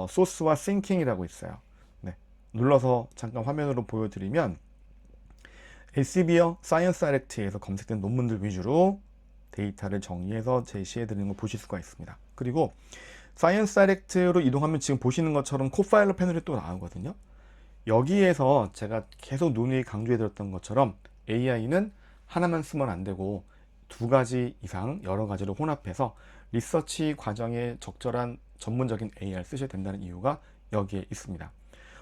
Speaker 1: 소스와 싱킹이라고 있어요. 네, 눌러서 잠깐 화면으로 보여드리면 엘세비어 사이언스 다이렉트에서 검색된 논문들 위주로 데이터를 정리해서 제시해 드리는 걸 보실 수가 있습니다. 그리고 사이언스 다이렉트로 이동하면 지금 보시는 것처럼 코파일럿 패널이 또 나오거든요. 여기에서 제가 계속 누누이 강조해 드렸던 것처럼 AI는 하나만 쓰면 안 되고 두 가지 이상 여러 가지를 혼합해서 리서치 과정에 적절한 전문적인 AI를 쓰셔야 된다는 이유가 여기에 있습니다.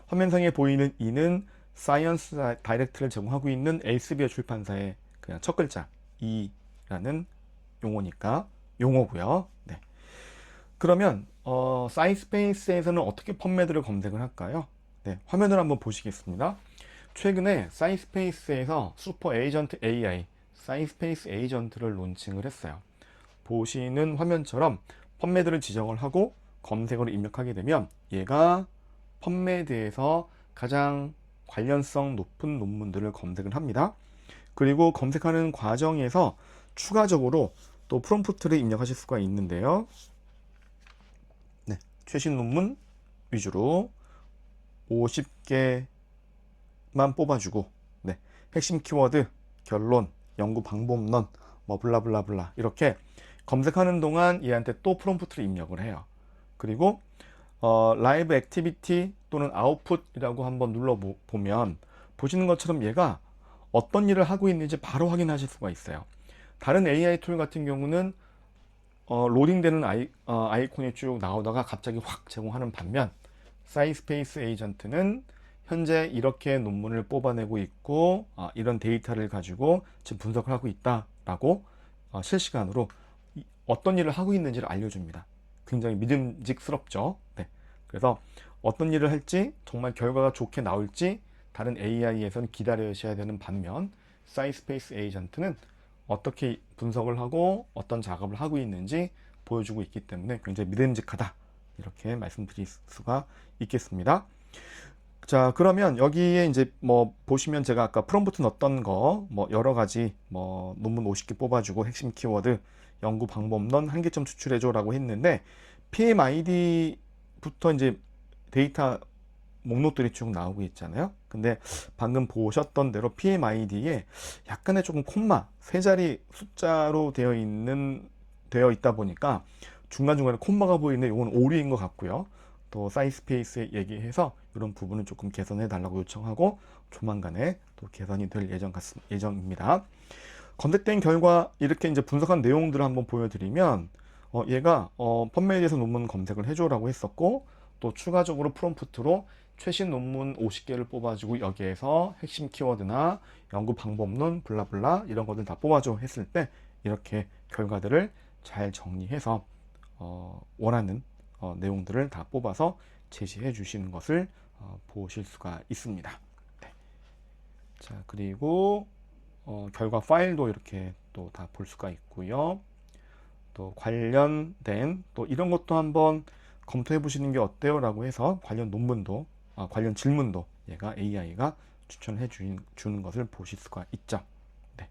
Speaker 1: 화면상에 보이는 이는 사이언스 다이렉트를 제공하고 있는 엘세비어 출판사의 그냥 첫 글자 E라는 용어고요. 네. 그러면 사이스페이스에서는 어떻게 펌매드를 검색을 할까요? 네, 화면을 한번 보시겠습니다. 최근에 사이스페이스에서 슈퍼 에이전트 AI, 사이스페이스 에이전트를 론칭을 했어요. 보시는 화면처럼 펌매드를 지정을 하고 검색어를 입력하게 되면 얘가 펌매드에서 가장 관련성 높은 논문들을 검색을 합니다. 그리고 검색하는 과정에서 추가적으로 또 프롬프트를 입력하실 수가 있는데요. 네, 최신 논문 위주로 50개만 뽑아주고, 네, 핵심 키워드, 결론, 연구 방법론, 뭐 블라블라블라 이렇게 검색하는 동안 얘한테 또 프롬프트를 입력을 해요. 그리고 라이브 액티비티 또는 아웃풋이라고 한번 눌러보면 보시는 것처럼 얘가 어떤 일을 하고 있는지 바로 확인하실 수가 있어요. 다른 AI 툴 같은 경우는 로딩되는 아이콘이 쭉 나오다가 갑자기 확 제공하는 반면 사이스페이스 에이전트는 현재 이렇게 논문을 뽑아내고 있고 이런 데이터를 가지고 지금 분석을 하고 있다라고 실시간으로 어떤 일을 하고 있는지를 알려줍니다. 굉장히 믿음직스럽죠. 네. 그래서 어떤 일을 할지 정말 결과가 좋게 나올지 다른 AI에서는 기다려셔야 되는 반면 사이스페이스 에이전트는 어떻게 분석을 하고 어떤 작업을 하고 있는지 보여주고 있기 때문에 굉장히 믿음직하다 이렇게 말씀드릴 수가 있겠습니다. 자, 그러면 여기에 이제 뭐 보시면 제가 아까 프롬프트 넣었던 거 뭐 여러 가지 뭐 논문 50개 뽑아주고 핵심 키워드 연구 방법론 한 개점 추출해줘라고 했는데 PMID부터 이제 데이터 목록들이 쭉 나오고 있잖아요. 근데 방금 보셨던 대로 PMID에 약간의 조금 콤마 세 자리 숫자로 되어 있다 보니까 중간중간에 콤마가 보이는데 이건 오류인 것 같고요. 또 사이스페이스에 얘기해서 이런 부분을 조금 개선해 달라고 요청하고 조만간에 또 개선이 될 예정입니다. 검색된 결과 이렇게 이제 분석한 내용들을 한번 보여드리면 얘가 펌메이드에서 논문 검색을 해줘라고 했었고 또 추가적으로 프롬프트로 최신 논문 50개를 뽑아주고 여기에서 핵심 키워드나 연구 방법론 블라블라 이런 것들 다 뽑아줘 했을 때 이렇게 결과들을 잘 정리해서 원하는 내용들을 다 뽑아서 제시해 주시는 것을 보실 수가 있습니다. 네. 자, 그리고 결과 파일도 이렇게 또 다 볼 수가 있고요. 또 관련된 또 이런 것도 한번 검토해 보시는 게 어때요? 라고 해서 관련 논문도 관련 질문도 얘가 AI가 추천해 주는 것을 보실 수가 있죠. 네.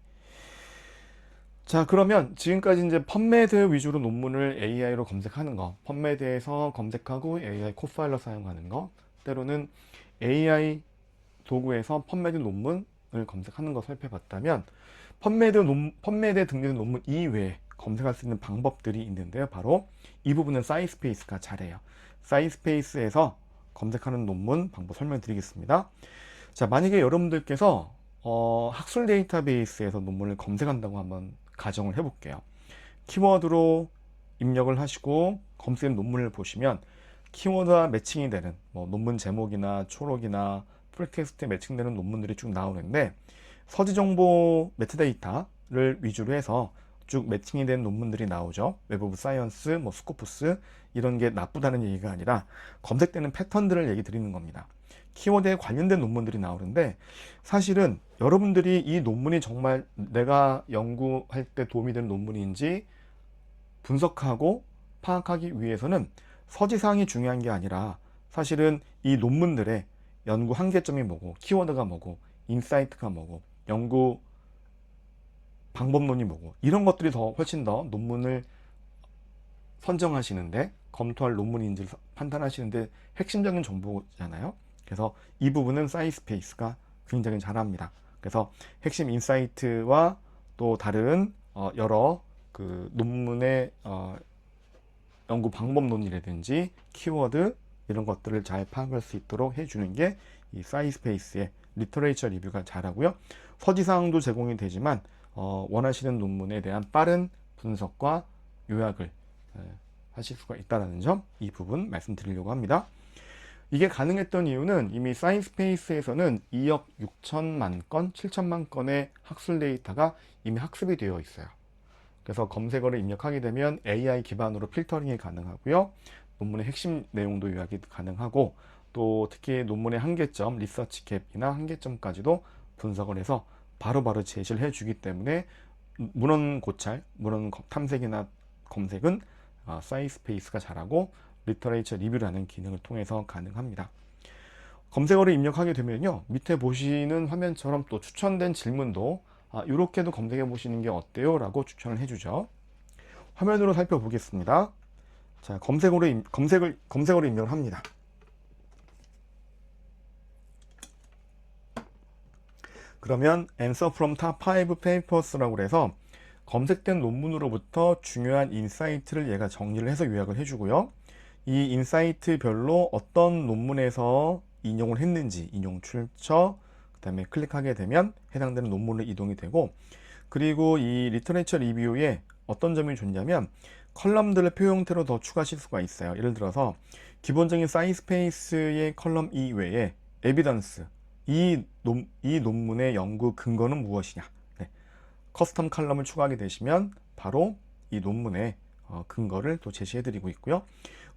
Speaker 1: 자, 그러면 지금까지 이제 펀메드 위주로 논문을 AI로 검색하는 거, 펀메드에서 검색하고 AI 코파일러 사용하는 거, 때로는 AI 도구에서 펀메드 논문을 검색하는 거 살펴봤다면 펀메드에 등록된 논문 이외에 검색할 수 있는 방법들이 있는데요. 바로 이 부분은 사이스페이스가 잘해요. 사이스페이스에서 검색하는 논문 방법 설명드리겠습니다. 자, 만약에 여러분들께서 학술 데이터베이스에서 논문을 검색한다고 한번 가정을 해볼게요. 키워드로 입력을 하시고 검색 논문을 보시면 키워드와 매칭이 되는 뭐 논문 제목이나 초록이나 풀텍스트에 매칭되는 논문들이 쭉 나오는데 서지정보 메타데이터를 위주로 해서 쭉 매칭이 된 논문들이 나오죠. 웹 오브 사이언스, 뭐 스코프스 이런 게 나쁘다는 얘기가 아니라 검색되는 패턴들을 얘기 드리는 겁니다. 키워드에 관련된 논문들이 나오는데 사실은 여러분들이 이 논문이 정말 내가 연구할 때 도움이 되는 논문인지 분석하고 파악하기 위해서는 서지사항이 중요한 게 아니라 사실은 이 논문들의 연구 한계점이 뭐고 키워드가 뭐고 인사이트가 뭐고 연구 방법론이 뭐고 이런 것들이 훨씬 더 논문을 선정하시는데 검토할 논문인지 판단하시는데 핵심적인 정보잖아요. 그래서 이 부분은 사이스페이스가 굉장히 잘합니다. 그래서 핵심 인사이트와 또 다른 여러 그 논문의 연구 방법론이라든지 키워드 이런 것들을 잘 파악할 수 있도록 해주는 게 이 사이스페이스의 리터레이처 리뷰가 잘하고요. 서지사항도 제공이 되지만 원하시는 논문에 대한 빠른 분석과 요약을 하실 수가 있다는 점, 이 부분 말씀드리려고 합니다. 이게 가능했던 이유는 이미 사이언스페이스에서는 2억 6천만 건, 7천만 건의 학술 데이터가 이미 학습이 되어 있어요. 그래서 검색어를 입력하게 되면 AI 기반으로 필터링이 가능하고요. 논문의 핵심 내용도 요약이 가능하고 또 특히 논문의 한계점, 리서치 갭이나 한계점까지도 분석을 해서 바로바로 제시를 해주기 때문에 문헌 고찰, 문헌 탐색이나 검색은 사이스페이스가 잘하고 리터레이처 리뷰라는 기능을 통해서 가능합니다. 검색어를 입력하게 되면요, 밑에 보시는 화면처럼 또 추천된 질문도 이렇게도 검색해 보시는 게 어때요? 라고 추천을 해주죠. 화면으로 살펴보겠습니다. 자, 검색어로 입력을 합니다. 그러면 Answer from Top 5 Papers라고 해서 검색된 논문으로부터 중요한 인사이트를 얘가 정리를 해서 요약을 해주고요. 이 인사이트별로 어떤 논문에서 인용을 했는지, 인용 출처, 그 다음에 클릭하게 되면 해당되는 논문으로 이동이 되고, 그리고 이 리터레이처 리뷰에 어떤 점이 좋냐면 컬럼들을 표 형태로 더 추가하실 수가 있어요. 예를 들어서 기본적인 사이스페이스의 컬럼 이외에 에비던스, 이 논문의 연구 근거는 무엇이냐, 네. 커스텀 칼럼을 추가하게 되시면 바로 이 논문의 근거를 또 제시해 드리고 있고요.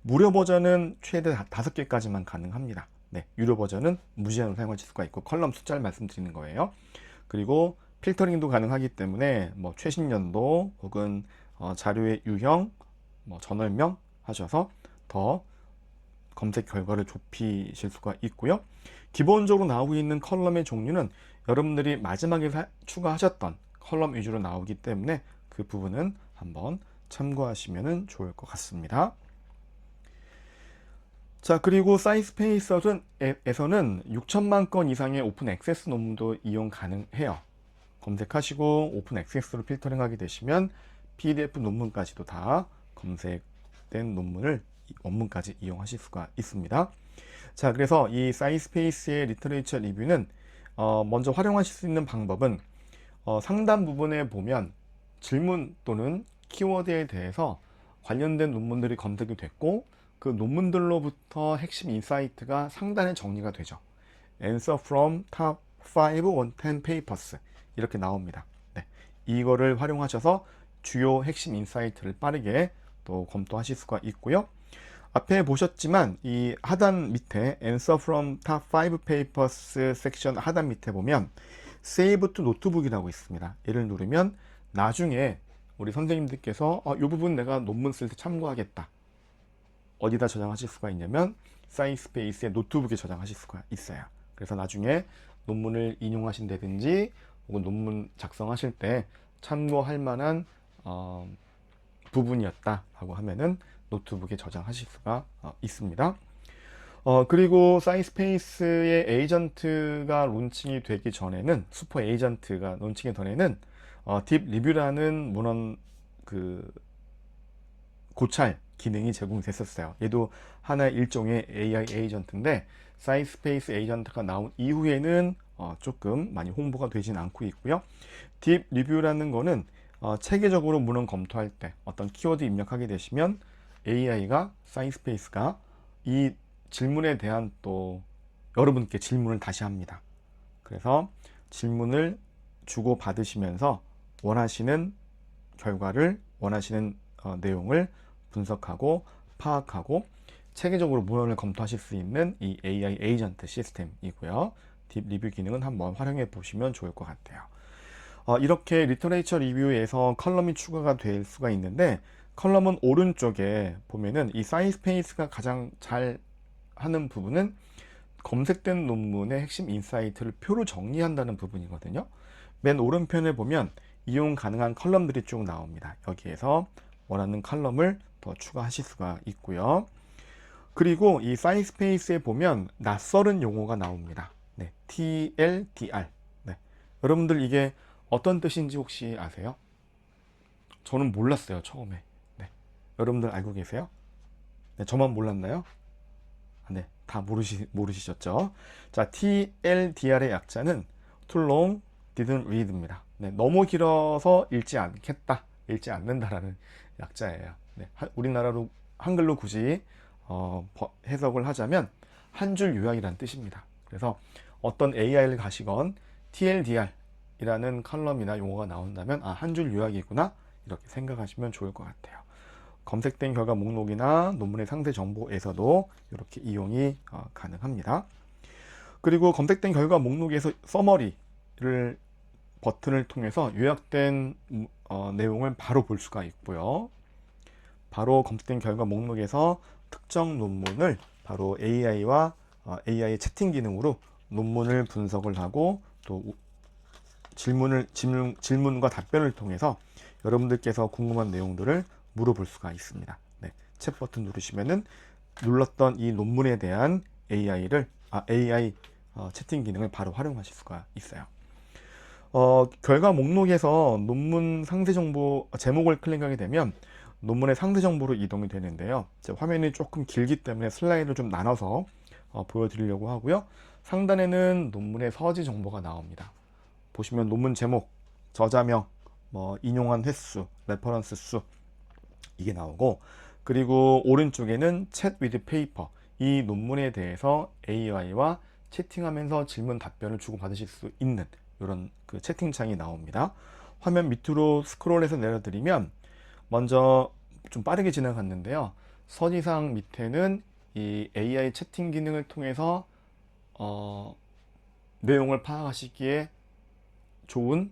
Speaker 1: 무료 버전은 최대 5개까지만 가능합니다. 네, 유료 버전은 무제한으로 사용하실 수가 있고 컬럼 숫자를 말씀드리는 거예요. 그리고 필터링도 가능하기 때문에 뭐 최신 연도 혹은 자료의 유형, 뭐 저널명 하셔서 더 검색 결과를 좁히실 수가 있고요. 기본적으로 나오고 있는 컬럼의 종류는 여러분들이 마지막에 추가하셨던 컬럼 위주로 나오기 때문에 그 부분은 한번 참고하시면 좋을 것 같습니다. 자, 그리고 사이스페이스에서는 6천만 건 이상의 오픈 액세스 논문도 이용 가능해요. 검색하시고 오픈 액세스로 필터링 하게 되시면 PDF 논문까지도 다 검색된 원문까지 이용하실 수가 있습니다. 자, 그래서 이 사이스페이스의 리터레이처 리뷰는 먼저 활용하실 수 있는 방법은 상단 부분에 보면 질문 또는 키워드에 대해서 관련된 논문들이 검색이 됐고 그 논문들로부터 핵심 인사이트가 상단에 정리가 되죠. Answer from top 5 110 papers 이렇게 나옵니다. 네, 이거를 활용하셔서 주요 핵심 인사이트를 빠르게 또 검토하실 수가 있고요. 앞에 보셨지만 이 하단 밑에 Answer from top 5 papers 섹션 하단 밑에 보면 Save to Notebook이라고 있습니다. 얘를 누르면 나중에 우리 선생님들께서 이 부분 내가 논문 쓸 때 참고하겠다. 어디다 저장하실 수가 있냐면 사이스페이스의 노트북에 저장하실 수가 있어요. 그래서 나중에 논문을 인용하신다든지 혹은 논문 작성하실 때 참고할 만한 부분이었다 하고 하면은 노트북에 저장하실 수가 있습니다. 그리고 사이스페이스의 에이전트가 론칭이 되기 전에는 슈퍼 에이전트가 론칭이 전에는 딥 리뷰라는 문헌 고찰 기능이 제공됐었어요. 얘도 하나의 일종의 AI 에이전트인데 사이스페이스 에이전트가 나온 이후에는 조금 많이 홍보가 되진 않고 있고요. 딥 리뷰라는 거는 체계적으로 문헌 검토할 때 어떤 키워드 입력하게 되시면 AI가 사이스페이스가 이 질문에 대한 또 여러분께 질문을 다시 합니다. 그래서 질문을 주고 받으시면서 원하시는 결과를 원하시는 내용을 분석하고 파악하고 체계적으로 문헌을 검토하실 수 있는 이 AI 에이전트 시스템이고요. 딥 리뷰 기능은 한번 활용해 보시면 좋을 것 같아요. 이렇게 리터레이처 리뷰에서 컬럼이 추가가 될 수가 있는데 컬럼은 오른쪽에 보면은 이 사이스페이스가 가장 잘 하는 부분은 검색된 논문의 핵심 인사이트를 표로 정리한다는 부분이거든요. 맨 오른편에 보면 이용 가능한 컬럼들이 쭉 나옵니다. 여기에서 원하는 컬럼을 더 추가하실 수가 있고요. 그리고 이 사이스페이스에 보면 낯설은 용어가 나옵니다. 네, TLDR. 네. 여러분들 이게 어떤 뜻인지 혹시 아세요? 저는 몰랐어요, 처음에. 네. 여러분들 알고 계세요? 네, 저만 몰랐나요? 네, 다 모르시셨죠? 자, TLDR의 약자는 Too long, didn't read입니다. 네, 너무 길어서 읽지 않겠다, 읽지 않는다라는 약자예요. 네, 우리나라로 한글로 굳이 해석을 하자면 한 줄 요약이라는 뜻입니다. 그래서 어떤 AI를 가시건 TLDR 이라는 컬럼이나 용어가 나온다면 한 줄 요약이구나 이렇게 생각하시면 좋을 것 같아요. 검색된 결과 목록이나 논문의 상세 정보에서도 이렇게 이용이 가능합니다. 그리고 검색된 결과 목록에서 서머리를 버튼을 통해서 요약된 내용을 바로 볼 수가 있고요. 바로 검색된 결과 목록에서 특정 논문을 바로 AI와 AI 채팅 기능으로 논문을 분석을 하고 또 질문과 답변을 통해서 여러분들께서 궁금한 내용들을 물어볼 수가 있습니다. 네, 챗 버튼 누르시면은 눌렀던 이 논문에 대한 AI 채팅 기능을 바로 활용하실 수가 있어요. 결과 목록에서 논문 상세 정보 제목을 클릭하게 되면 논문의 상세 정보로 이동이 되는데요. 화면이 조금 길기 때문에 슬라이드를 좀 나눠서 보여드리려고 하고요. 상단에는 논문의 서지 정보가 나옵니다. 보시면 논문 제목, 저자명, 인용한 횟수, 레퍼런스 수 이게 나오고, 그리고 오른쪽에는 챗 위드 페이퍼, 이 논문에 대해서 AI와 채팅하면서 질문 답변을 주고받으실 수 있는 이런 그 채팅창이 나옵니다. 화면 밑으로 스크롤해서 내려드리면 먼저 좀 빠르게 지나갔는데요. 서지상 밑에는 이 AI 채팅 기능을 통해서 내용을 파악하시기에 좋은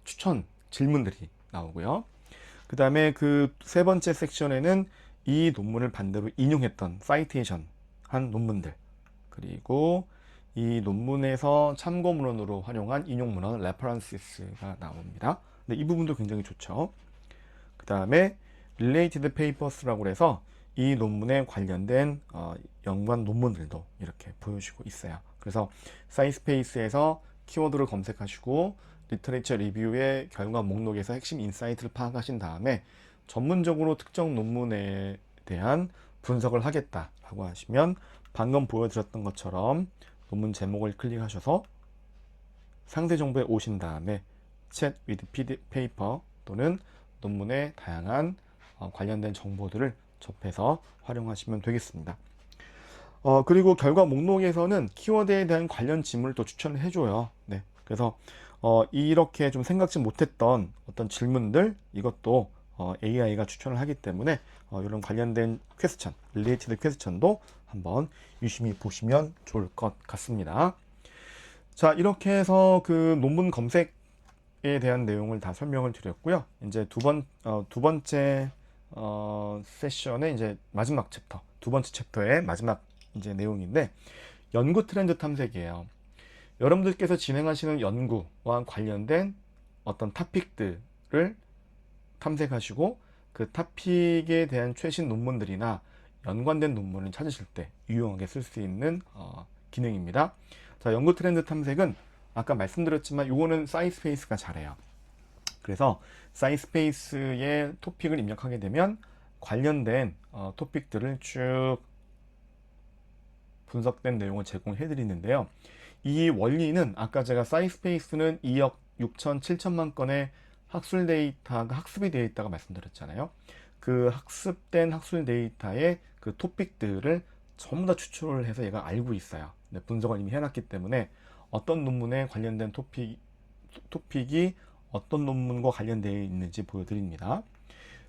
Speaker 1: 추천 질문들이 나오고요. 그 다음에 그 세 번째 섹션에는 이 논문을 반대로 인용했던 사이테이션 한 논문들, 그리고 이 논문에서 참고문헌으로 활용한 인용문헌 레퍼런스가 나옵니다. 이 부분도 굉장히 좋죠. 그 다음에 related papers라고 해서 이 논문에 관련된 연관 논문들도 이렇게 보여주고 있어요. 그래서 사이스페이스에서 키워드를 검색하시고 리터레이처 리뷰의 결과 목록에서 핵심 인사이트를 파악하신 다음에 전문적으로 특정 논문에 대한 분석을 하겠다라고 하시면 방금 보여드렸던 것처럼 논문 제목을 클릭하셔서 상세 정보에 오신 다음에 챗 위드 페이퍼 또는 논문의 다양한 관련된 정보들을 접해서 활용하시면 되겠습니다. 그리고 결과 목록에서는 키워드에 대한 관련 질문을 또 추천을 해줘요. 네, 그래서 이렇게 좀 생각지 못했던 어떤 질문들, 이것도 AI가 추천을 하기 때문에 이런 관련된 퀘스천, 릴레이티드 퀘스천도 한번 유심히 보시면 좋을 것 같습니다. 자, 이렇게 해서 그 논문 검색에 대한 내용을 다 설명을 드렸고요. 이제 두 번째 세션의 이제 마지막 챕터, 두 번째 챕터의 마지막 이제 내용인데 연구 트렌드 탐색이에요. 여러분들께서 진행하시는 연구와 관련된 어떤 토픽들을 탐색하시고 그 토픽에 대한 최신 논문들이나 연관된 논문을 찾으실 때 유용하게 쓸 수 있는 기능입니다. 자, 연구 트렌드 탐색은 아까 말씀드렸지만 이거는 사이스페이스가 잘해요. 그래서 사이스페이스에 토픽을 입력하게 되면 관련된 토픽들을 쭉 분석된 내용을 제공해 드리는데요. 이 원리는 아까 제가 사이스페이스는 2억 6천 7천만 건의 학술 데이터가 학습이 되어 있다고 말씀드렸잖아요. 그 학습된 학술 데이터의 그 토픽들을 전부 다 추출을 해서 얘가 알고 있어요. 분석을 이미 해놨기 때문에 어떤 논문에 관련된 토픽이 어떤 논문과 관련되어 있는지 보여드립니다.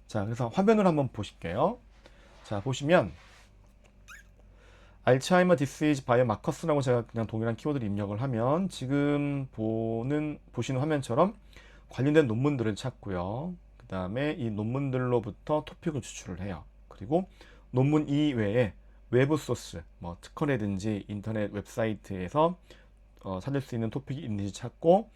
Speaker 1: 자, 그래서 화면을 한번 보실게요. 자, 보시면 알츠하이머 디시즈 바이오마커스라고 제가 그냥 동일한 키워드를 입력을 하면 지금 보시는 화면처럼 관련된 논문들을 찾고요. 그 다음에 이 논문들로부터 토픽을 추출을 해요. 그리고 논문 이외에 외부 소스, 특허라든지 인터넷 웹사이트에서 찾을 수 있는 토픽이 있는지 찾고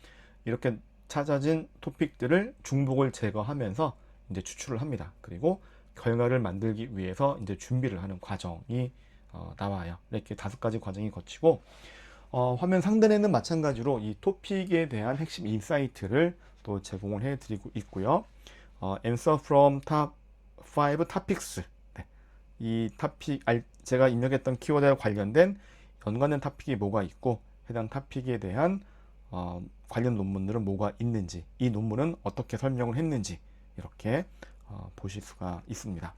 Speaker 1: 이렇게 찾아진 토픽들을 중복을 제거하면서 이제 추출을 합니다. 그리고 결과를 만들기 위해서 이제 준비를 하는 과정이 나와요. 이렇게 5가지 과정이 거치고 화면 상단에는 마찬가지로 이 토픽에 대한 핵심 인사이트를 또 제공을 해드리고 있고요. Answer from top 5 topics. 네. 이 토픽, 제가 입력했던 키워드와 관련된 연관된 토픽이 뭐가 있고 해당 토픽에 대한 관련 논문들은 뭐가 있는지, 이 논문은 어떻게 설명을 했는지 이렇게 보실 수가 있습니다.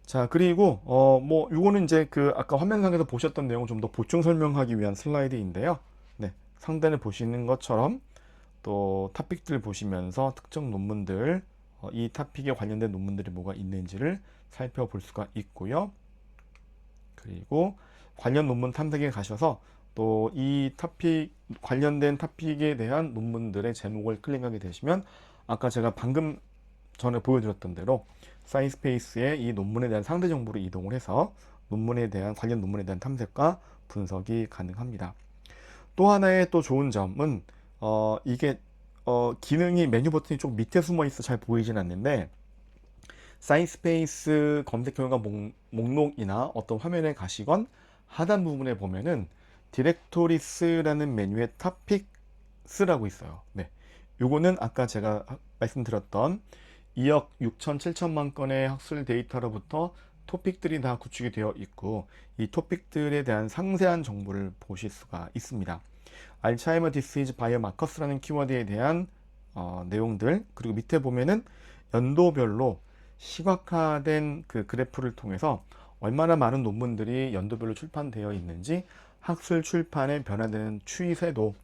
Speaker 1: 자, 그리고 요거는 이제 그 아까 화면상에서 보셨던 내용을 좀 더 보충 설명하기 위한 슬라이드인데요. 네, 상단에 보시는 것처럼 또 토픽들 보시면서 특정 논문들 이 토픽에 관련된 논문들이 뭐가 있는지를 살펴볼 수가 있고요. 그리고 관련 논문 탐색에 가셔서 또 이 토픽 관련된 토픽에 대한 논문들의 제목을 클릭하게 되시면 아까 제가 방금 전에 보여드렸던 대로 사이언스페이스의 이 논문에 대한 상대 정보로 이동을 해서 논문에 대한 관련 논문에 대한 탐색과 분석이 가능합니다. 또 하나의 또 좋은 점은 이게 기능이 메뉴 버튼이 좀 밑에 숨어 있어 잘 보이진 않는데 사이언스페이스 검색 결과 목록이나 어떤 화면에 가시건 하단 부분에 보면은 디렉토리스라는 메뉴에 토픽스라고 있어요. 네, 요거는 아까 제가 말씀드렸던 2억 6천 7천만 건의 학술 데이터로부터 토픽들이 다 구축이 되어 있고 이 토픽들에 대한 상세한 정보를 보실 수가 있습니다. 알츠하이머 디시즈 바이오마커스라는 키워드에 대한 내용들, 그리고 밑에 보면은 연도별로 시각화된 그 그래프를 통해서 얼마나 많은 논문들이 연도별로 출판되어 있는지 학술 출판에 변화되는 추세도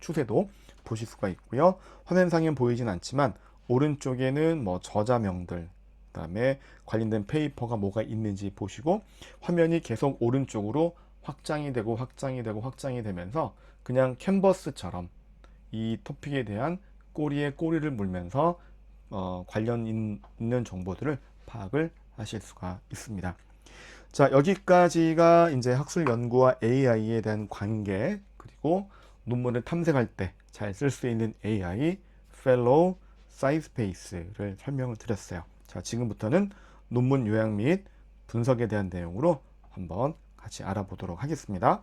Speaker 1: 보실 수가 있고요. 화면상엔 보이진 않지만 오른쪽에는 뭐 저자명들, 그다음에 관련된 페이퍼가 뭐가 있는지 보시고 화면이 계속 오른쪽으로 확장이 되면서 그냥 캔버스처럼 이 토픽에 대한 꼬리에 꼬리를 물면서 관련 있는 정보들을 파악을 하실 수가 있습니다. 자, 여기까지가 이제 학술 연구와 AI에 대한 관계, 그리고 논문을 탐색할 때 잘 쓸 수 있는 AI, Fellow, SciSpace를 설명을 드렸어요. 자, 지금부터는 논문 요약 및 분석에 대한 내용으로 한번 같이 알아보도록 하겠습니다.